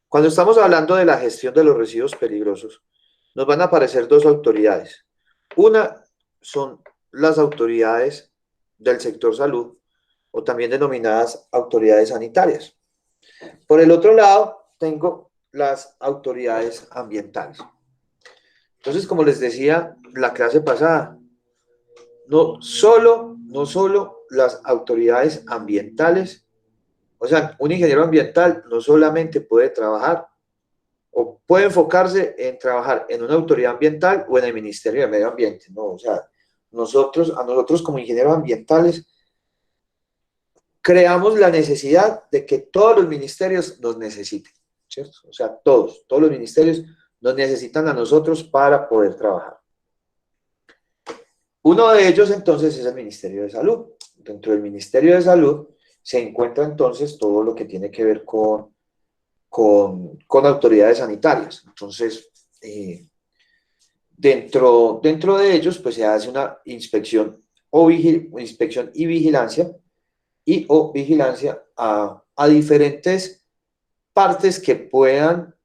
Cuando estamos hablando de la gestión de los residuos peligrosos, nos van a aparecer dos autoridades. Una son las autoridades del sector salud, o también denominadas autoridades sanitarias. Por el otro lado, tengo las autoridades ambientales. Entonces, como les decía la clase pasada, no solo las autoridades ambientales, o sea, un ingeniero ambiental no solamente puede trabajar o puede enfocarse en trabajar en una autoridad ambiental o en el Ministerio de Medio Ambiente, no, o sea, a nosotros como ingenieros ambientales creamos la necesidad de que todos los ministerios nos necesiten, ¿cierto? O sea, todos los ministerios nos necesitan a nosotros para poder trabajar. Uno de ellos entonces es el Ministerio de Salud. Dentro del Ministerio de Salud se encuentra entonces todo lo que tiene que ver con autoridades sanitarias. Entonces, dentro de ellos pues se hace una inspección inspección y vigilancia o vigilancia a diferentes partes que puedan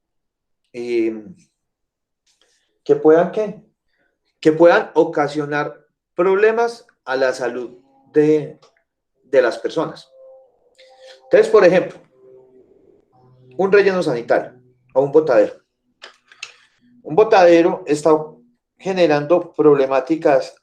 ocasionar problemas a la salud de las personas. Entonces, por ejemplo, un relleno sanitario o un botadero. Un botadero está generando problemáticas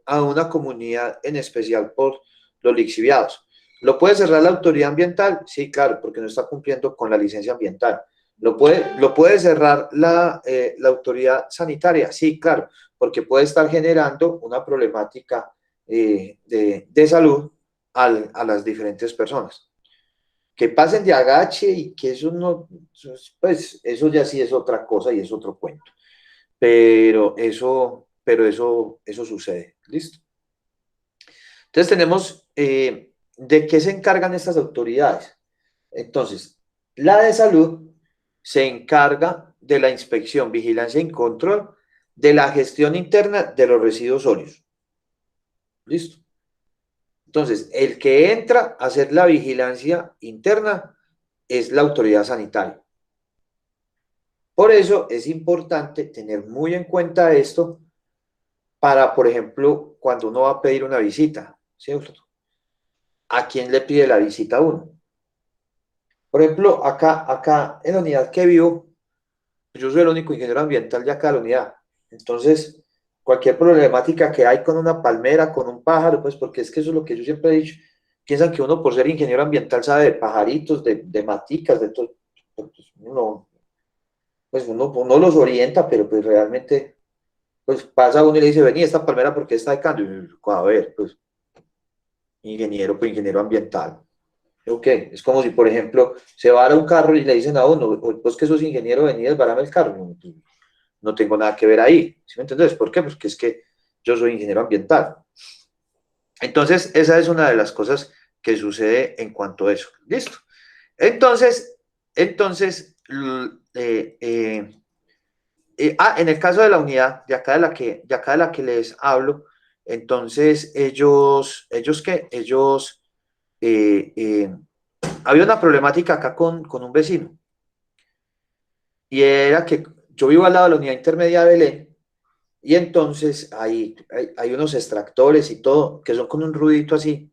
a una comunidad, en especial por los lixiviados. ¿Lo puede cerrar la autoridad ambiental? Sí, claro, porque no está cumpliendo con la licencia ambiental. ¿Lo puede cerrar la autoridad sanitaria? Sí, claro, porque puede estar generando una problemática de salud a las diferentes personas. Que pasen de agache y que eso no, pues eso ya sí es otra cosa y es otro cuento. Pero eso sucede. ¿Listo? Entonces tenemos, ¿de qué se encargan estas autoridades? Entonces, la de salud se encarga de la inspección, vigilancia y control de la gestión interna de los residuos sólidos. ¿Listo? Entonces, el que entra a hacer la vigilancia interna es la autoridad sanitaria. Por eso es importante tener muy en cuenta esto para, por ejemplo, cuando uno va a pedir una visita, ¿cierto? ¿A quién le pide la visita a uno? Por ejemplo, acá en la unidad que vivo, yo soy el único ingeniero ambiental de acá de la unidad. Entonces, cualquier problemática que hay con una palmera, con un pájaro, pues porque es que eso es lo que yo siempre he dicho, piensan que uno por ser ingeniero ambiental sabe de pajaritos, de maticas, de todo. Pues uno los orienta, pero pues realmente, pues pasa uno y le dice, vení, esta palmera, ¿por qué está secando? Y yo, a ver, pues ingeniero ambiental. Ok, es como si, por ejemplo, se vara un carro y le dicen a uno, vos que sos ingeniero, vení, desbarame el carro. No tengo nada que ver ahí, ¿sí me entendés? ¿Por qué? Porque es que yo soy ingeniero ambiental. Entonces, esa es una de las cosas que sucede en cuanto a eso. ¿Listo? Entonces, en el caso de la unidad, de acá de la que les hablo, entonces había una problemática acá con un vecino, y era que yo vivo al lado de la unidad intermedia de Belén, y entonces hay unos extractores y todo, que son con un ruidito así,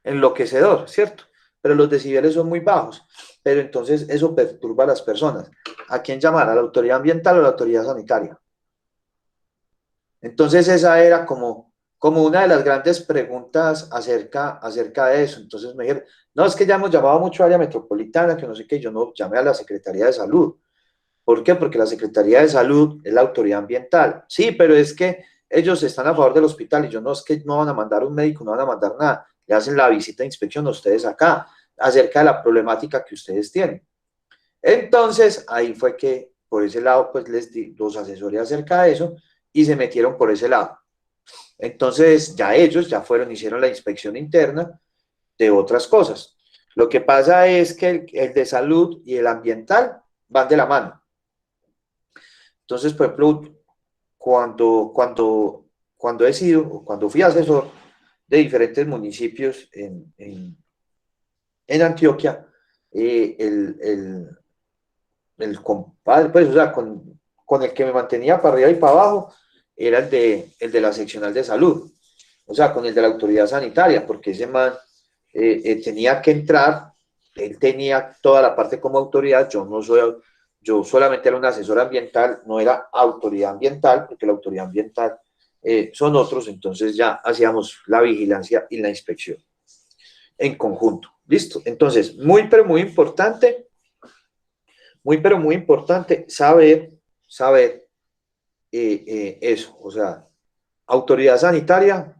enloquecedor, ¿cierto? Pero los decibeles son muy bajos, pero entonces eso perturba a las personas. ¿A quién llamar? ¿A la autoridad ambiental o a la autoridad sanitaria? Entonces esa era como una de las grandes preguntas acerca de eso. Entonces me dijeron, no, es que ya hemos llamado mucho a área metropolitana, que no sé qué, yo no llamé a la Secretaría de Salud. ¿Por qué? Porque la Secretaría de Salud es la autoridad ambiental. Sí, pero es que ellos están a favor del hospital y yo no es que no van a mandar un médico, no van a mandar nada, le hacen la visita de inspección a ustedes acá, acerca de la problemática que ustedes tienen. Entonces, ahí fue que por ese lado, pues los asesoré acerca de eso y se metieron por ese lado. Entonces, ya ellos ya fueron, hicieron la inspección interna de otras cosas. Lo que pasa es que el de salud y el ambiental van de la mano. Entonces, por ejemplo, cuando he sido, o cuando fui asesor de diferentes municipios en Antioquia, el compadre, pues, o sea, con el que me mantenía para arriba y para abajo, era el de la seccional de salud, o sea, con el de la autoridad sanitaria, porque ese man tenía que entrar, él tenía toda la parte como autoridad, yo solamente era un asesor ambiental, no era autoridad ambiental, porque la autoridad ambiental son otros, entonces ya hacíamos la vigilancia y la inspección en conjunto. ¿Listo? Entonces, pero muy importante saber eso, o sea, autoridad sanitaria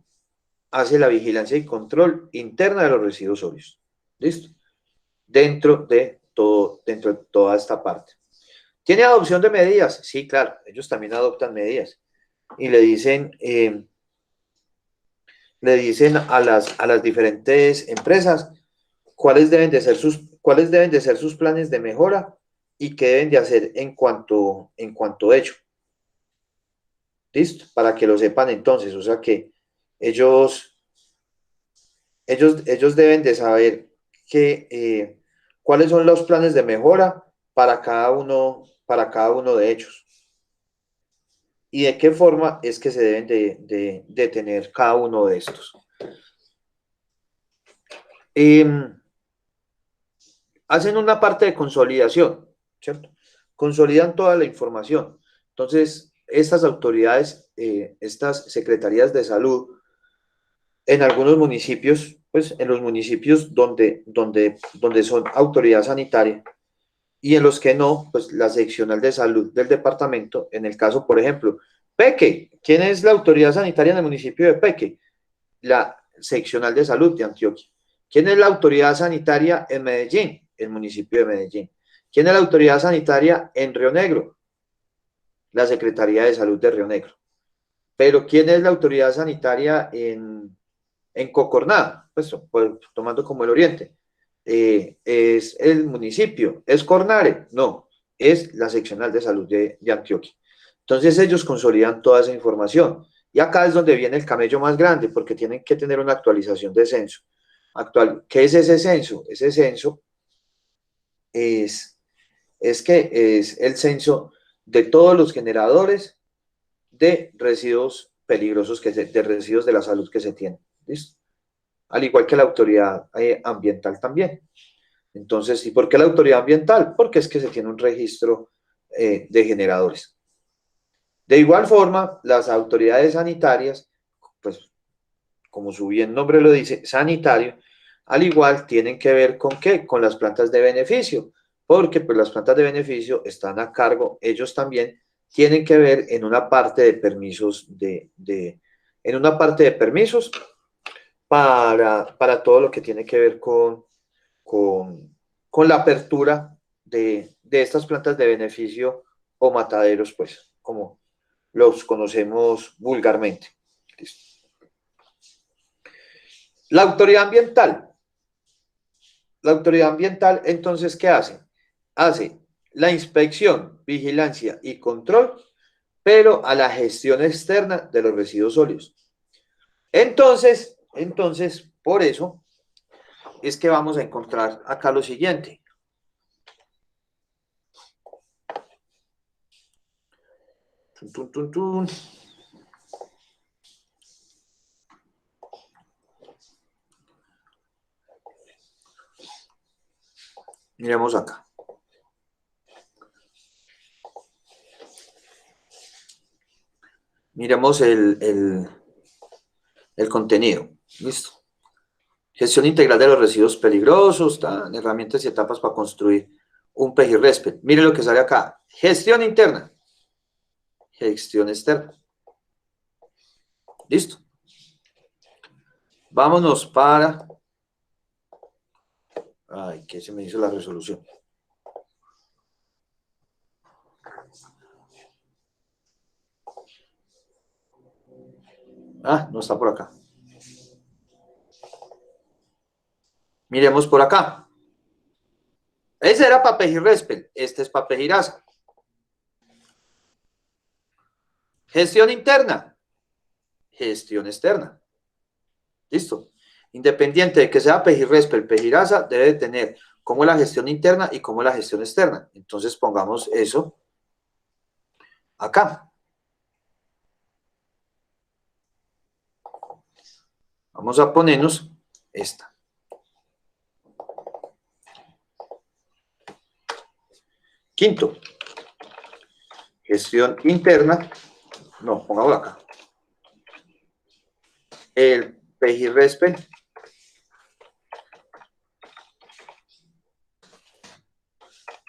hace la vigilancia y control interna de los residuos sólidos. ¿Listo? Dentro de toda esta parte. ¿Tiene adopción de medidas? Sí, claro, ellos también adoptan medidas. Y le dicen a las diferentes empresas cuáles deben de ser sus planes de mejora y qué deben de hacer en cuanto a ello. ¿Listo? Para que lo sepan entonces, o sea que ellos deben de saber cuáles son los planes de mejora para cada uno de ellos. Y de qué forma es que se deben de tener cada uno de estos. Hacen una parte de consolidación, ¿cierto? Consolidan toda la información. Entonces, estas autoridades, estas secretarías de salud, en algunos municipios, pues en los municipios donde son autoridad sanitaria, y en los que no, pues la seccional de salud del departamento, en el caso, por ejemplo, Peque, ¿quién es la autoridad sanitaria en el municipio de Peque? La seccional de salud de Antioquia. ¿Quién es la autoridad sanitaria en Medellín? El municipio de Medellín. ¿Quién es la autoridad sanitaria en Río Negro? La Secretaría de Salud de Río Negro. Pero ¿quién es la autoridad sanitaria en Cocorná? Pues tomando como el oriente. Es el municipio. ¿Es Cornare? No, es la seccional de salud de Antioquia. Entonces ellos consolidan toda esa información. Y acá es donde viene el camello más grande, porque tienen que tener una actualización de censo. ¿Qué es ese censo? Ese censo es el censo de todos los generadores de residuos peligrosos, de residuos de la salud que se tienen. ¿Listo? Al igual que la autoridad ambiental también. Entonces, ¿y por qué la autoridad ambiental? Porque es que se tiene un registro de generadores. De igual forma, las autoridades sanitarias, pues como su bien nombre lo dice, sanitario, al igual tienen que ver con ¿qué? Con las plantas de beneficio, porque pues las plantas de beneficio están a cargo, ellos también tienen que ver en una parte de permisos para todo lo que tiene que ver con la apertura de estas plantas de beneficio o mataderos, pues, como los conocemos vulgarmente. ¿Listo? La autoridad ambiental, entonces, ¿qué hace? Hace la inspección, vigilancia y control, pero a la gestión externa de los residuos sólidos. Entonces, por eso es que vamos a encontrar acá lo siguiente. Tun, tun, tun. Miremos acá. Miremos el contenido. Listo. Gestión integral de los residuos peligrosos, herramientas y etapas para construir un PEGI-RESPET. Mire lo que sale acá. Gestión interna. Gestión externa. ¿Listo? Vámonos para... Ay, que se me hizo la resolución. Ah, no está por acá. Miremos por acá. Ese era para Pejirrespel, este es para Pejiraza. Gestión interna, gestión externa. ¿Listo? Independiente de que sea Pejirrespel, Pejiraza, debe de tener cómo es la gestión interna y cómo es la gestión externa. Entonces pongamos eso acá. Vamos a ponernos esta. Quinto, gestión interna. No, pongámoslo acá. El Pejirrespel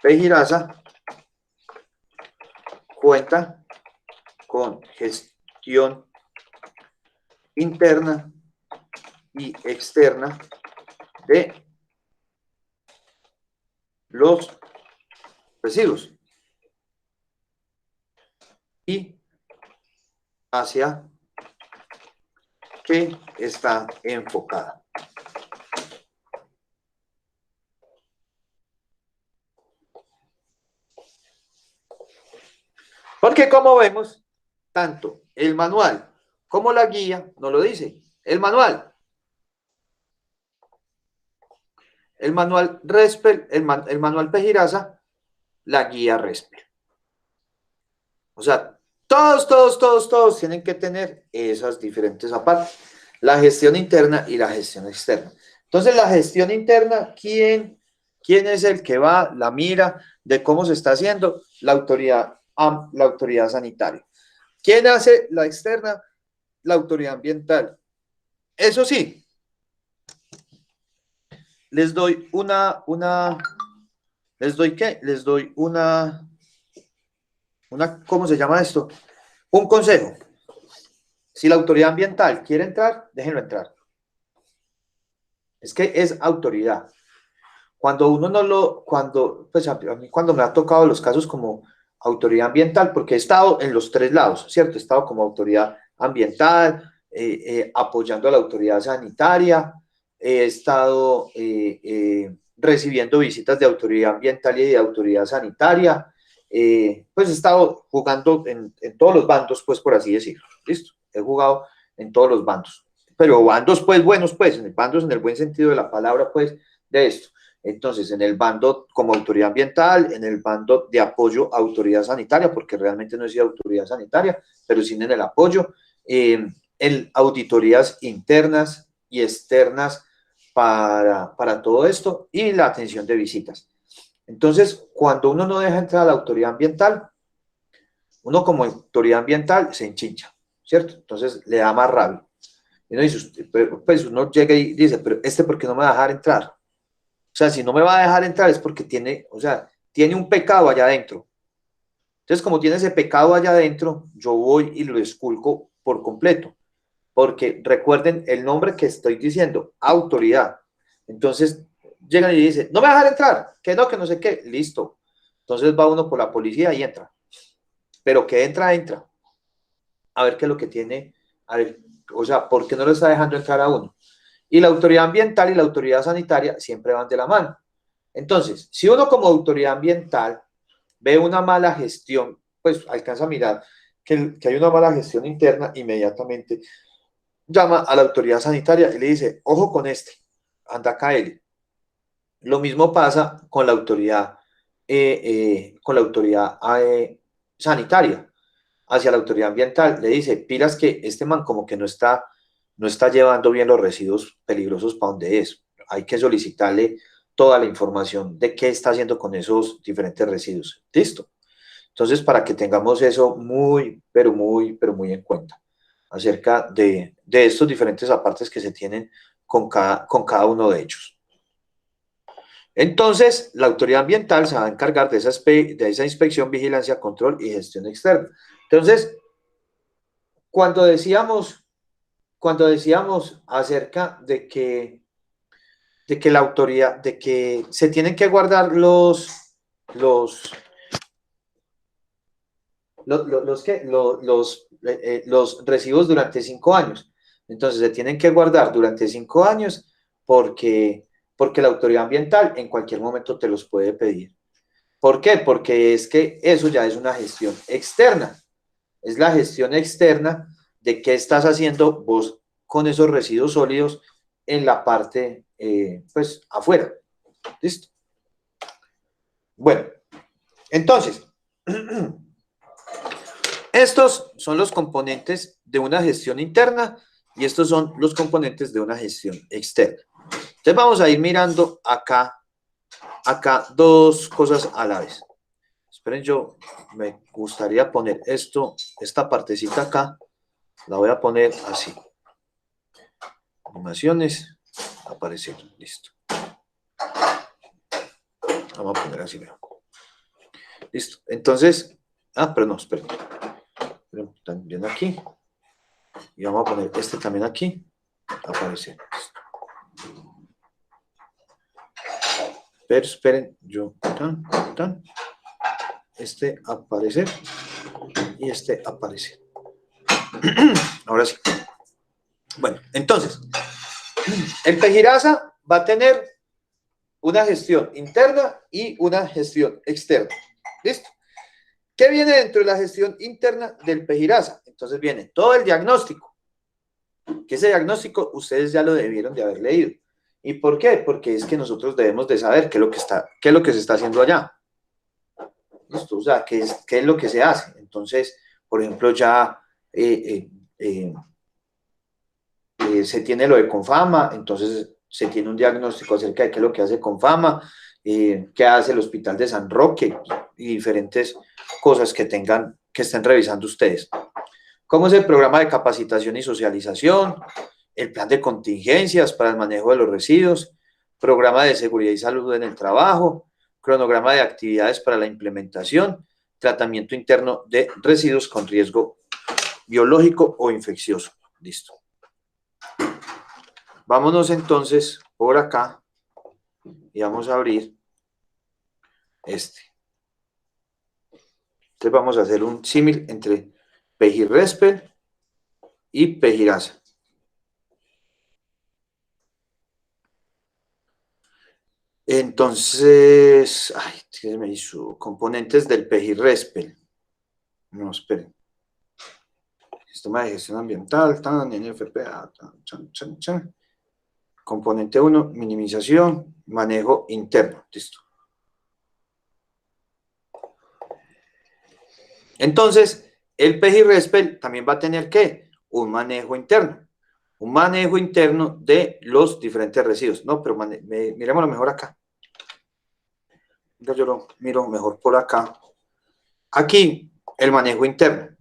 Pejiraza cuenta con gestión interna y externa de los residuos y hacia qué está enfocada. Porque como vemos, tanto el manual como la guía no lo dice. El manual Respel, el manual Pejiraza, la guía Respel. O sea, todos tienen que tener esas diferentes apartes. La gestión interna y la gestión externa. Entonces, la gestión interna, ¿quién es el que va, la mira de cómo se está haciendo? La autoridad sanitaria. ¿Quién hace la externa? La autoridad ambiental. Eso sí, les doy ¿cómo se llama esto? Un consejo. Si la autoridad ambiental quiere entrar, déjenlo entrar. Es que es autoridad. Cuando uno no lo, pues a mí cuando me ha tocado los casos como autoridad ambiental, porque he estado en los tres lados, ¿cierto? He estado como autoridad ambiental, apoyando a la autoridad sanitaria, he estado recibiendo visitas de autoridad ambiental y de autoridad sanitaria, pues he estado jugando en todos los bandos, pues por así decirlo, ¿listo? He jugado en todos los bandos, pero bandos pues buenos, pues, bandos en el buen sentido de la palabra, pues, de esto. Entonces, en el bando como autoridad ambiental, en el bando de apoyo a autoridad sanitaria, porque realmente no he sido autoridad sanitaria, pero sí en el apoyo, en auditorías internas y externas para todo esto y la atención de visitas. Entonces, cuando uno no deja entrar a la autoridad ambiental, uno como autoridad ambiental se enchincha, ¿cierto? Entonces, le da más rabia. Y uno dice, pues uno llega y dice, pero ¿por qué no me va a dejar entrar? O sea, si no me va a dejar entrar es porque tiene un pecado allá adentro. Entonces, como tiene ese pecado allá adentro, yo voy y lo esculco por completo. Porque recuerden el nombre que estoy diciendo, autoridad. Entonces, llegan y dicen, no me va a dejar entrar, que no sé qué, listo. Entonces va uno por la policía y entra. Pero que entra. A ver qué es lo que tiene, a ver, o sea, ¿por qué no lo está dejando entrar a uno? Y la autoridad ambiental y la autoridad sanitaria siempre van de la mano. Entonces, si uno como autoridad ambiental ve una mala gestión, pues alcanza a mirar que hay una mala gestión interna, inmediatamente llama a la autoridad sanitaria y le dice, ojo con este, anda a caer. Lo mismo pasa con la autoridad, sanitaria hacia la autoridad ambiental. Le dice, pilas que este man como que no está llevando bien los residuos peligrosos para donde es. Hay que solicitarle toda la información de qué está haciendo con esos diferentes residuos. ¿Listo? Entonces, para que tengamos eso muy, pero muy en cuenta acerca de estos diferentes apartes que se tienen con cada uno de ellos. Entonces, la autoridad ambiental se va a encargar de esa inspección, vigilancia, control y gestión externa. Entonces, cuando decíamos cuando decíamos acerca de que la autoridad, de que se tienen que guardar los, los residuos durante 5 años. Entonces se tienen que guardar durante 5 años porque la autoridad ambiental en cualquier momento te los puede pedir. ¿Por qué? Porque es que eso ya es una gestión externa. Es la gestión externa de qué estás haciendo vos con esos residuos sólidos en la parte, pues, afuera. ¿Listo? Bueno, entonces, estos son los componentes de una gestión interna y estos son los componentes de una gestión externa. Entonces vamos a ir mirando acá dos cosas a la vez. Esperen, yo me gustaría poner esta partecita acá, la voy a poner así. Animaciones, aparecer, listo. Vamos a poner así, listo. Entonces, pero no, esperen. También aquí. Y vamos a poner este también aquí, aparecer. Pero esperen, este aparecer y este aparecer. Ahora sí. Bueno, entonces, el Pejirasa va a tener una gestión interna y una gestión externa. ¿Listo? ¿Qué viene dentro de la gestión interna del Pejirasa? Entonces viene todo el diagnóstico, que ese diagnóstico ustedes ya lo debieron de haber leído. ¿Y por qué? Porque es que nosotros debemos de saber qué es lo que se está haciendo allá. ¿Listo? O sea, qué es lo que se hace. Entonces, por ejemplo, ya se tiene lo de Confama, entonces se tiene un diagnóstico acerca de qué es lo que hace Confama, qué hace el Hospital de San Roque y diferentes cosas que estén revisando ustedes. ¿Cómo es el programa de capacitación y socialización? El plan de contingencias para el manejo de los residuos, programa de seguridad y salud en el trabajo, cronograma de actividades para la implementación, tratamiento interno de residuos con riesgo biológico o infeccioso. Listo. Vámonos entonces por acá y vamos a abrir este. Entonces vamos a hacer un símil entre Pejirrespel y Pejirasa. Entonces, ¿qué me hizo? Componentes del Pejirrespel. No, esperen. Sistema de gestión ambiental, NFPA, Componente 1, minimización, manejo interno. Listo. Entonces, el Pejirrespel también va a tener, ¿qué? Un manejo interno. Un manejo interno de los diferentes residuos. No, pero miremoslo mejor acá. Yo lo miro mejor por acá. Aquí, el manejo interno.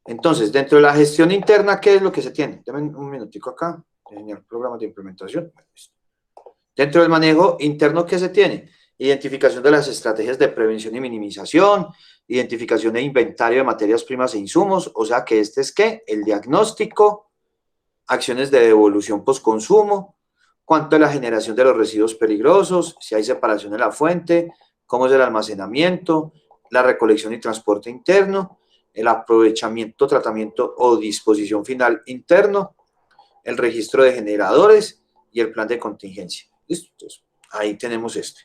Entonces, dentro de la gestión interna, ¿qué es lo que se tiene? Dame un minutico acá. El programa de implementación. Dentro del manejo interno, ¿qué se tiene? Identificación de las estrategias de prevención y minimización, identificación e inventario de materias primas e insumos, o sea que este es ¿qué? El diagnóstico, acciones de devolución postconsumo, cuánto es la generación de los residuos peligrosos, si hay separación en la fuente, cómo es el almacenamiento, la recolección y transporte interno, el aprovechamiento, tratamiento o disposición final interno, el registro de generadores y el plan de contingencia. ¿Listo? Entonces, ahí tenemos este.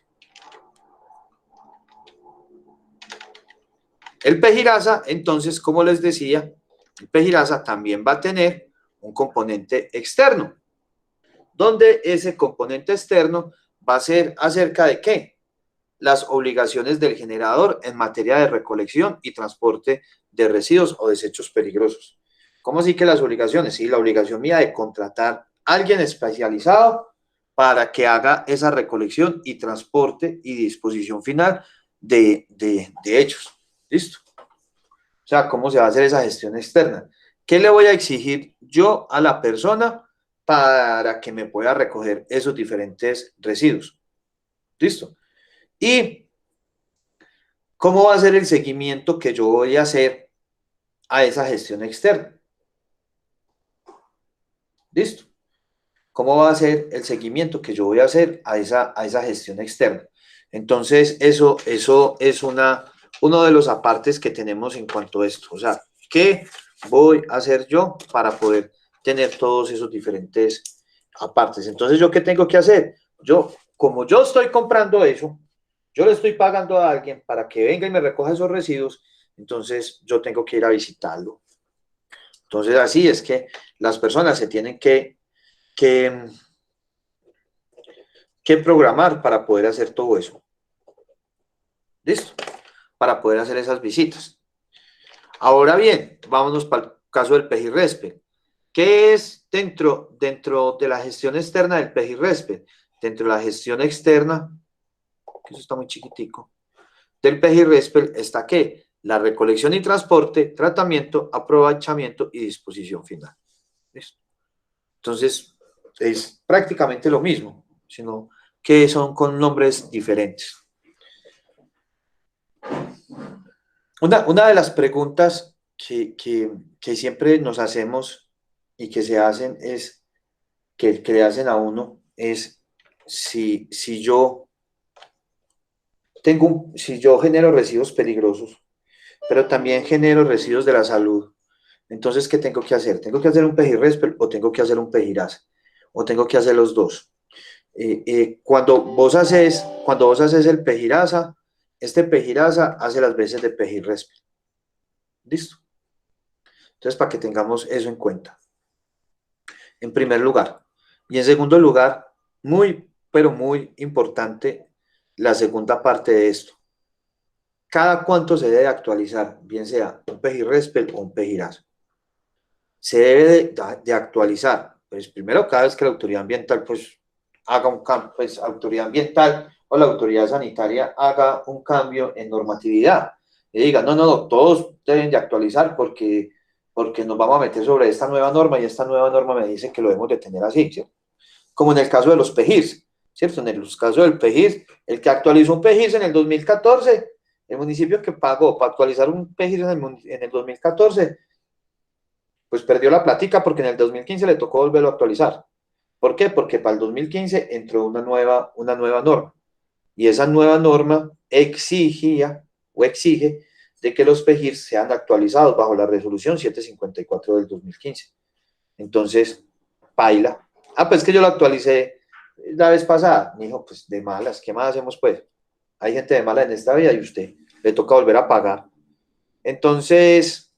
El Pejirasa, entonces, como les decía, el Pejirasa también va a tener un componente externo, donde ese componente externo va a ser acerca de ¿qué? Las obligaciones del generador en materia de recolección y transporte de residuos o desechos peligrosos. ¿Cómo así que las obligaciones? Sí, la obligación mía de contratar a alguien especializado para que haga esa recolección y transporte y disposición final de hechos. ¿Listo? O sea, ¿cómo se va a hacer esa gestión externa? ¿Qué le voy a exigir yo a la persona para que me pueda recoger esos diferentes residuos? ¿Listo? Y ¿cómo va a ser el seguimiento que yo voy a hacer a esa gestión externa? ¿Listo? ¿Cómo va a ser el seguimiento que yo voy a hacer a esa gestión externa? Entonces, eso es uno de los apartes que tenemos en cuanto a esto. O sea, ¿qué voy a hacer yo para poder tener todos esos diferentes apartes? Entonces, ¿yo qué tengo que hacer? Como yo estoy comprando eso, yo le estoy pagando a alguien para que venga y me recoja esos residuos, entonces yo tengo que ir a visitarlo. Entonces, así es que las personas se tienen que programar para poder hacer todo eso. ¿Listo? Para poder hacer esas visitas. Ahora bien, vámonos para el caso del PEJIRRESPE. ¿Qué es dentro de la gestión externa del PEJIRRESPE? Dentro de la gestión externa, que eso está muy chiquitico, del PEJIRRESPE está ¿qué? La recolección y transporte, tratamiento, aprovechamiento y disposición final. ¿Listo? Entonces, es prácticamente lo mismo, sino que son con nombres diferentes. Una de las preguntas que siempre nos hacemos y que se hacen es, que le hacen a uno, es si yo si yo genero residuos peligrosos, pero también genero residuos de la salud, entonces, ¿qué tengo que hacer? ¿Tengo que hacer un PEJIRRESPE o tengo que hacer un PEJIRASA? ¿O tengo que hacer los dos? Cuando vos haces el PEJIRASA, este PEJIRASA hace las veces de PEJIRRESPE. ¿Listo? Entonces, para que tengamos eso en cuenta. En primer lugar. Y en segundo lugar, muy, pero muy importante, la segunda parte de esto. ¿Cada cuánto se debe actualizar? Bien sea un PEJIRRESPE o un PEJIRASA. Se debe de actualizar. Pues primero, cada vez que la autoridad ambiental pues haga un cambio, pues autoridad ambiental o la autoridad sanitaria haga un cambio en normatividad y diga, no, todos deben de actualizar porque nos vamos a meter sobre esta nueva norma y esta nueva norma me dice que lo debemos de tener así, ¿cierto? Como en el caso de los PEJIRs, ¿cierto? En el caso del PEJIR, el que actualizó un PEJIR en el 2014, el municipio que pagó para actualizar un PEJIR en el 2014, pues perdió la plática porque en el 2015 le tocó volverlo a actualizar. ¿Por qué? Porque para el 2015 entró una nueva norma y esa nueva norma exigía o exige de que los PEJIR sean actualizados bajo la resolución 754 del 2015. Entonces, paila. Pues que yo lo actualicé la vez pasada. Me dijo, pues de malas, ¿qué más hacemos pues? Hay gente de mala en esta vida y usted le toca volver a pagar. Entonces,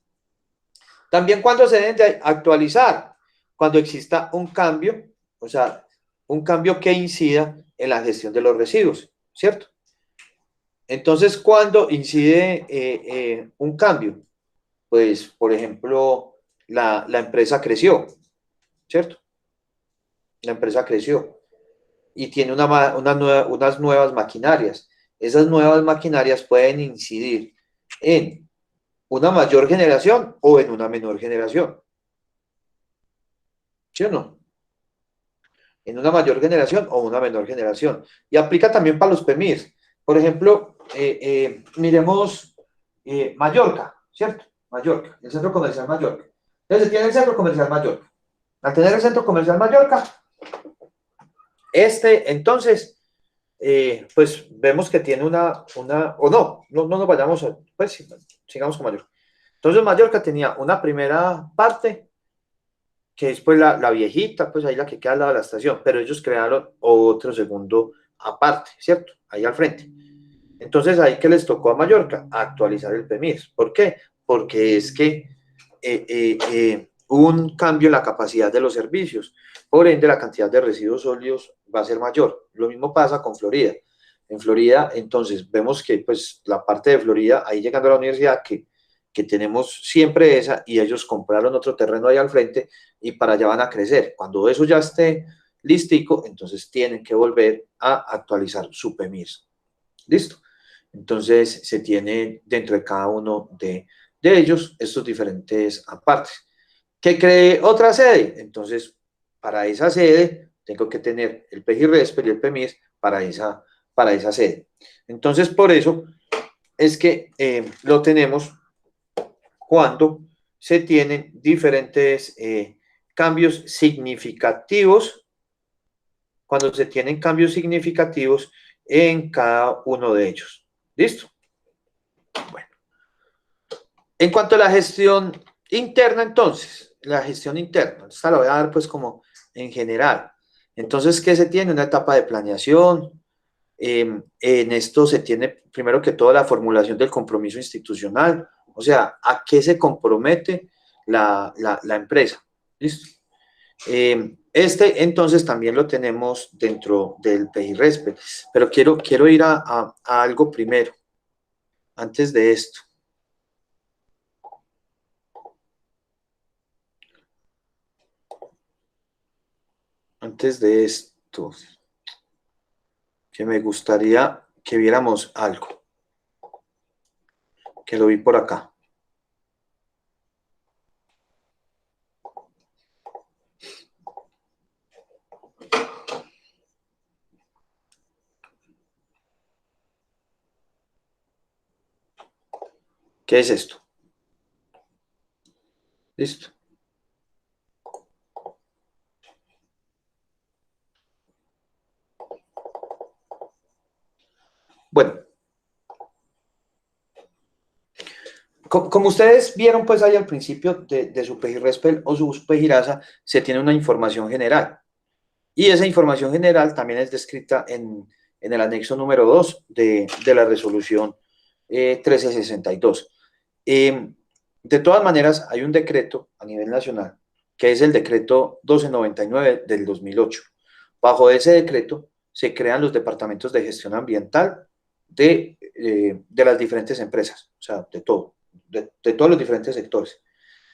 también cuando se deben de actualizar, cuando exista un cambio, o sea, un cambio que incida en la gestión de los residuos, ¿cierto? Entonces, cuando incide un cambio, pues, por ejemplo, la empresa creció, ¿cierto? La empresa creció y tiene unas nuevas maquinarias. Esas nuevas maquinarias pueden incidir en una mayor generación o en una menor generación. ¿Sí o no? En una mayor generación o una menor generación. Y aplica también para los PEMIRs. Por ejemplo, miremos Mallorca, ¿cierto? Mallorca, el centro comercial Mallorca. Entonces, tiene el centro comercial Mallorca. Al tener el centro comercial Mallorca, entonces, pues vemos que tiene no nos vayamos, pues sigamos con Mallorca. Entonces, Mallorca tenía una primera parte que es pues la viejita, pues ahí la que queda al lado de la estación, pero ellos crearon otro segundo aparte, ¿cierto? Ahí al frente. Entonces, ahí que les tocó a Mallorca actualizar el PEMIR. ¿Por qué? Porque es que hubo un cambio en la capacidad de los servicios, por ende la cantidad de residuos sólidos va a ser mayor. Lo mismo pasa con Florida. En Florida, entonces, vemos que pues la parte de Florida, ahí llegando a la universidad, que tenemos siempre esa, y ellos compraron otro terreno ahí al frente, y para allá van a crecer. Cuando eso ya esté listico, entonces tienen que volver a actualizar su PEMIR. ¿Listo? Entonces se tiene dentro de cada uno de ellos estos diferentes apartes. ¿Qué cree otra sede? Entonces, para esa sede tengo que tener el PEJIRRESPE y el PEMIR para esa sede. Entonces, por eso es que lo tenemos cuando se tienen diferentes cambios significativos, cuando se tienen cambios significativos en cada uno de ellos. ¿Listo? Bueno. En cuanto a la gestión interna, entonces, la gestión interna, esta la voy a dar pues como en general. Entonces, ¿qué se tiene? Una etapa de planeación. En esto se tiene, primero que todo, la formulación del compromiso institucional, o sea, ¿a qué se compromete la empresa? ¿Listo? Este, entonces, también lo tenemos dentro del PEGI-RESPE, pero quiero ir a algo primero, antes de esto. Antes de esto, que me gustaría que viéramos algo, que lo vi por acá. ¿Qué es esto? Listo. Bueno, como ustedes vieron pues ahí al principio de su PEGI-RESPEL o su PEGIRASA, se tiene una información general. Y esa información general también es descrita en el anexo número 2 de la resolución 1362. De todas maneras, hay un decreto a nivel nacional, que es el decreto 1299 del 2008. Bajo ese decreto se crean los departamentos de gestión ambiental de las diferentes empresas, o sea, de todo, de todos los diferentes sectores.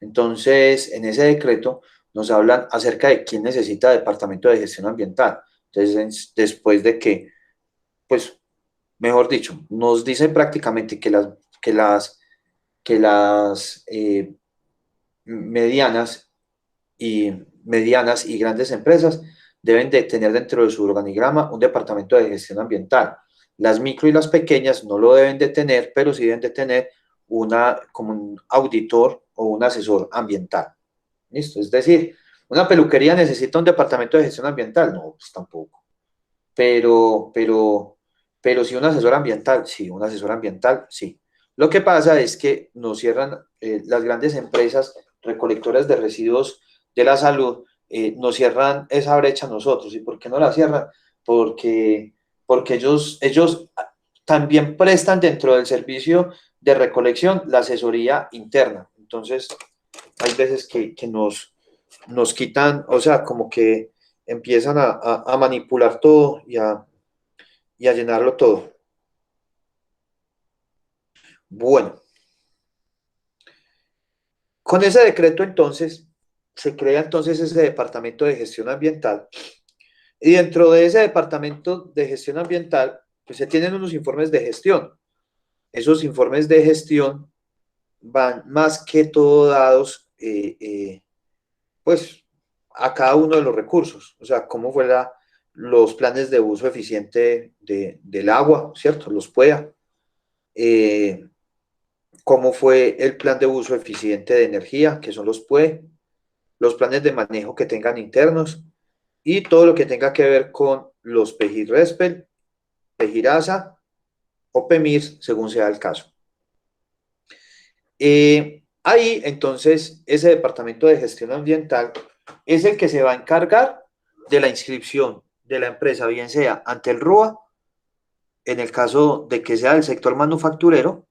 Entonces, en ese decreto nos hablan acerca de quién necesita departamento de gestión ambiental. Entonces, después de que, pues, mejor dicho, nos dicen prácticamente que las medianas y grandes empresas deben de tener dentro de su organigrama un departamento de gestión ambiental. Las micro y las pequeñas no lo deben de tener, pero sí deben de tener como un auditor o un asesor ambiental. ¿Listo? Es decir, ¿una peluquería necesita un departamento de gestión ambiental? No, pues tampoco. Pero sí un asesor ambiental, sí, un asesor ambiental, sí. Lo que pasa es que nos cierran las grandes empresas recolectoras de residuos de la salud, nos cierran esa brecha a nosotros. ¿Y por qué no la cierran? Porque ellos también prestan dentro del servicio de recolección la asesoría interna. Entonces, hay veces que nos quitan, o sea, como que empiezan a manipular todo y a llenarlo todo. Bueno, con ese decreto entonces se crea entonces ese departamento de gestión ambiental y dentro de ese departamento de gestión ambiental pues se tienen unos informes de gestión. Esos informes de gestión van más que todo dados pues a cada uno de los recursos, o sea, cómo fue los planes de uso eficiente del agua, ¿cierto? Los PUEA. Cómo fue el plan de uso eficiente de energía, que son los PUE, los planes de manejo que tengan internos y todo lo que tenga que ver con los PEGI-RESPEL, PEGIRASA o PEMIRS, según sea el caso. Ahí, entonces, ese departamento de gestión ambiental es el que se va a encargar de la inscripción de la empresa, bien sea ante el RUA, en el caso de que sea del sector manufacturero,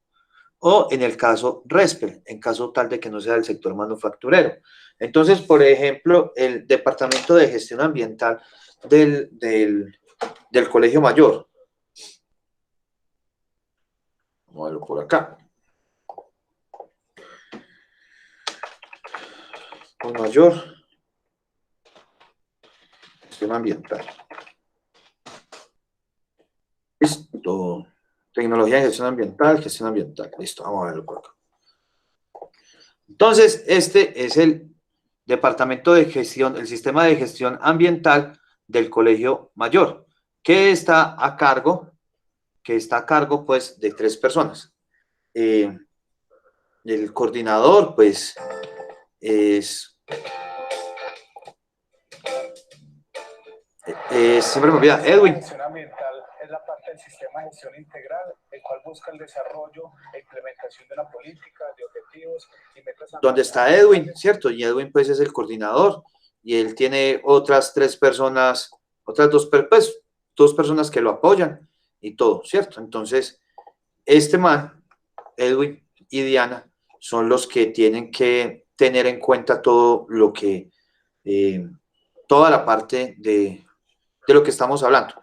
o en el caso RESPEL, en caso tal de que no sea del sector manufacturero. Entonces, por ejemplo, el Departamento de Gestión Ambiental del Colegio Mayor. Vamos a verlo por acá. Colegio Mayor. Gestión Ambiental. Listo. Tecnología de gestión ambiental, gestión ambiental. Listo, vamos a verlo por acá. Entonces, este es el departamento de gestión, el sistema de gestión ambiental del Colegio Mayor, que está a cargo pues de 3 personas. El coordinador pues es Siempre me olvida. Edwin.
La gestión ambiental es la parte del sistema de gestión integral, el cual busca el desarrollo e implementación de la política, de objetivos y metas.
Donde está Edwin, ¿cierto? Y Edwin pues es el coordinador y él tiene otras 3 personas, otras 2, pues, 2 personas que lo apoyan y todo, ¿cierto? Entonces, este man, Edwin y Diana, son los que tienen que tener en cuenta todo lo que, toda la parte de lo que estamos hablando.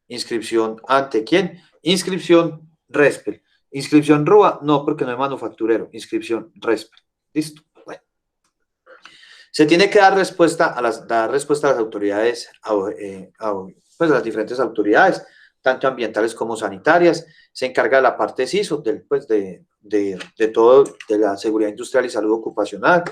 Inscripción ante quién, inscripción RESPEL, inscripción RUA, no, porque no es manufacturero, inscripción RESPEL, listo. Bueno. Se tiene que dar respuesta a las autoridades, pues a las diferentes autoridades, tanto ambientales como sanitarias. Se encarga la parte CISO, de todo, de la seguridad industrial y salud ocupacional.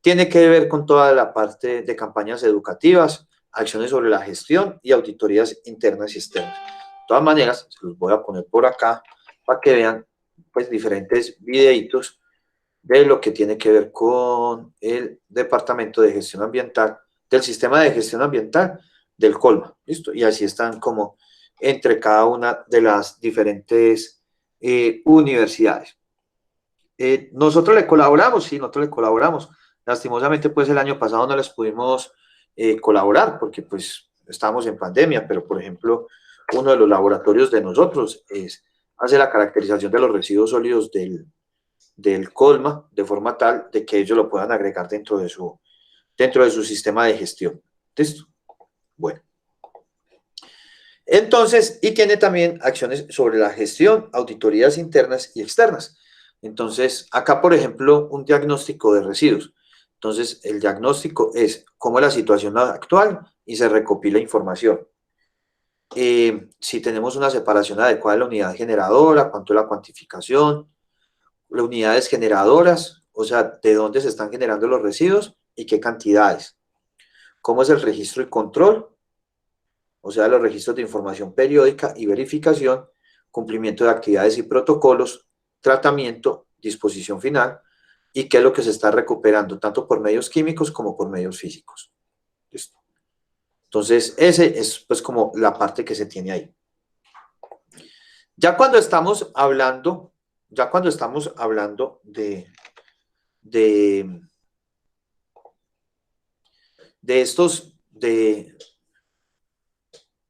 Tiene que ver con toda la parte de campañas educativas, acciones sobre la gestión y auditorías internas y externas. De todas maneras, se los voy a poner por acá para que vean pues diferentes videitos de lo que tiene que ver con el Departamento de Gestión Ambiental, del Sistema de Gestión Ambiental del Colma, ¿listo? Y así están como entre cada una de las diferentes universidades. Nosotros le colaboramos, sí, nosotros le colaboramos. Lastimosamente, pues el año pasado no les pudimos colaborar porque pues estábamos en pandemia, pero por ejemplo, uno de los laboratorios de nosotros hace la caracterización de los residuos sólidos del Colma de forma tal de que ellos lo puedan agregar dentro de su sistema de gestión. ¿Listo? Bueno. Entonces, y tiene también acciones sobre la gestión, auditorías internas y externas. Entonces, acá, por ejemplo, un diagnóstico de residuos. Entonces, el diagnóstico es cómo es la situación actual y se recopila información. Si tenemos una separación adecuada de la unidad generadora, cuánto es la cuantificación, las unidades generadoras, o sea, de dónde se están generando los residuos y qué cantidades. Cómo es el registro y control, o sea, los registros de información periódica y verificación, cumplimiento de actividades y protocolos, tratamiento, disposición final, y qué es lo que se está recuperando, tanto por medios químicos como por medios físicos. ¿Listo? Entonces, ese es pues como la parte que se tiene ahí. Ya cuando estamos hablando de estos, de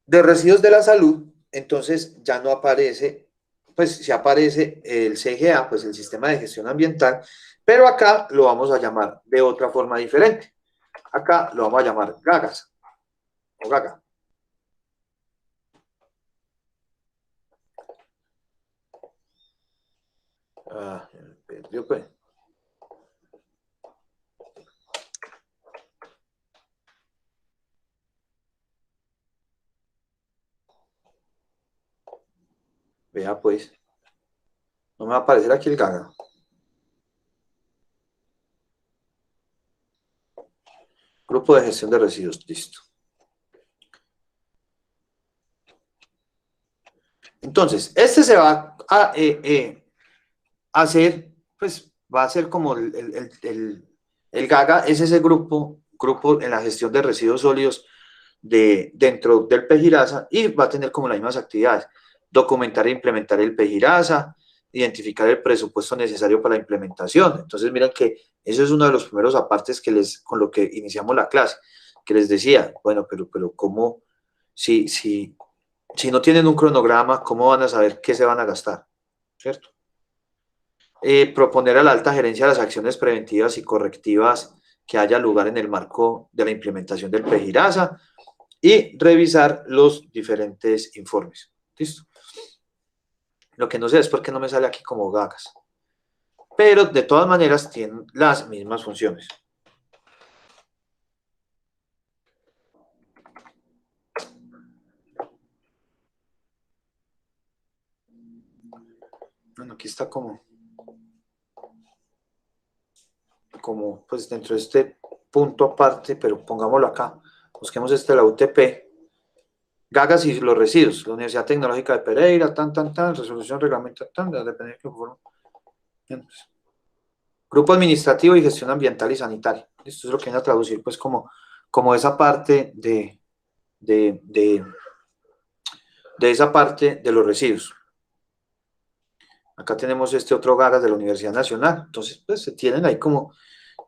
residuos de la salud, entonces ya no aparece, pues si aparece el CGA, pues el Sistema de Gestión Ambiental, pero acá lo vamos a llamar de otra forma diferente. Acá lo vamos a llamar GAGAS, o GAGA. Perdió pues. Vea pues, no me va a aparecer aquí el GAGA. Grupo de gestión de residuos, listo. Entonces, este se va a hacer, pues va a ser como el GAGA, es ese grupo en la gestión de residuos sólidos dentro del PEGIRASA y va a tener como las mismas actividades. Documentar e implementar el PEGIRASA, identificar el presupuesto necesario para la implementación. Entonces, miren que eso es uno de los primeros apartes con lo que iniciamos la clase, que les decía, bueno, pero ¿cómo? Si no tienen un cronograma, ¿cómo van a saber qué se van a gastar? ¿Cierto? Proponer a la alta gerencia las acciones preventivas y correctivas que haya lugar en el marco de la implementación del PEGIRASA y revisar los diferentes informes. ¿Listo? Lo que no sé es por qué no me sale aquí como GAGAS. Pero de todas maneras tienen las mismas funciones. Bueno, aquí está como pues dentro de este punto aparte, pero pongámoslo acá. Busquemos la UTP. GAGAS y los residuos, la Universidad Tecnológica de Pereira, resolución reglamento, depende de pues. Grupo administrativo y gestión ambiental y sanitaria. Esto es lo que viene a traducir, pues, como esa parte de de esa parte de los residuos. Acá tenemos este otro Gagas de la Universidad Nacional. Entonces, pues se tienen ahí como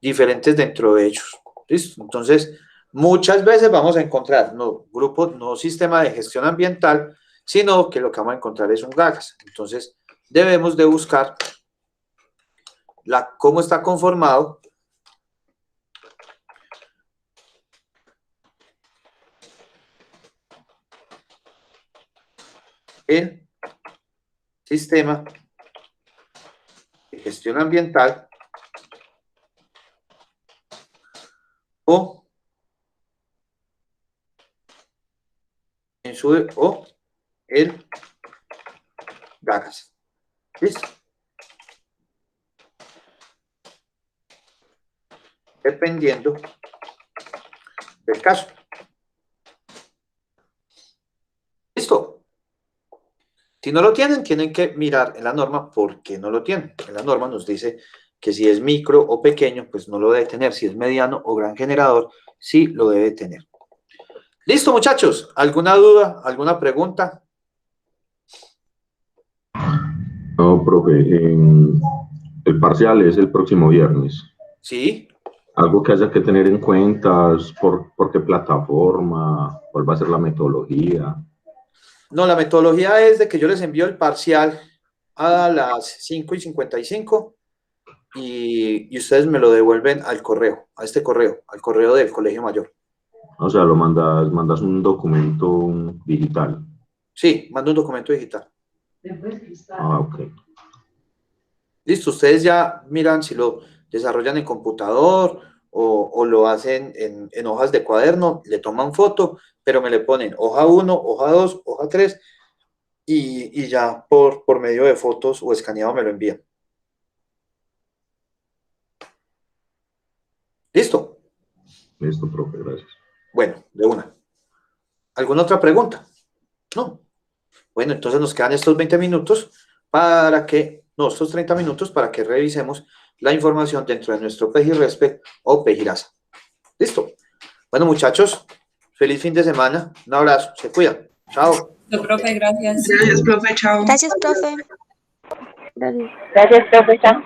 diferentes dentro de ellos. ¿Listo? Entonces, muchas veces vamos a encontrar no grupo, no sistema de gestión ambiental, sino que lo que vamos a encontrar es un Gagas. Entonces, debemos de buscar cómo está conformado el sistema de gestión ambiental o el Gagas. ¿Listo? Dependiendo del caso. ¿Listo? Si no lo tienen, tienen que mirar en la norma por qué no lo tienen. En la norma nos dice que si es micro o pequeño, pues no lo debe tener. Si es mediano o gran generador, sí lo debe tener. ¿Listo, muchachos? ¿Alguna duda? ¿Alguna pregunta?
No, profe, el parcial es el próximo viernes.
Sí.
Algo que haya que tener en cuenta, por qué plataforma, cuál va a ser la metodología.
No, la metodología es de que yo les envío el parcial a las 5:55 y ustedes me lo devuelven al correo, a este correo, al correo del Colegio Mayor.
O sea, mandas un documento digital.
Sí, mando un documento digital.
Ah, ok.
Listo, ustedes ya miran si lo desarrollan en computador o lo hacen en hojas de cuaderno, le toman foto, pero me le ponen hoja 1, hoja 2, hoja 3 y ya por medio de fotos o escaneado me lo envían. ¿Listo?
Listo, profe, gracias.
Bueno, de una. ¿Alguna otra pregunta? No. Bueno, entonces nos quedan estos 20 minutos estos 30 minutos para que revisemos la información dentro de nuestro PEGIRRESPE o PEGIRASA. ¿Listo? Bueno, muchachos, feliz fin de semana. Un abrazo. Se cuidan. Chao.
Profe, gracias.
Gracias, profe, chao.
Gracias, profe.
Gracias.
Gracias, profe. Chao.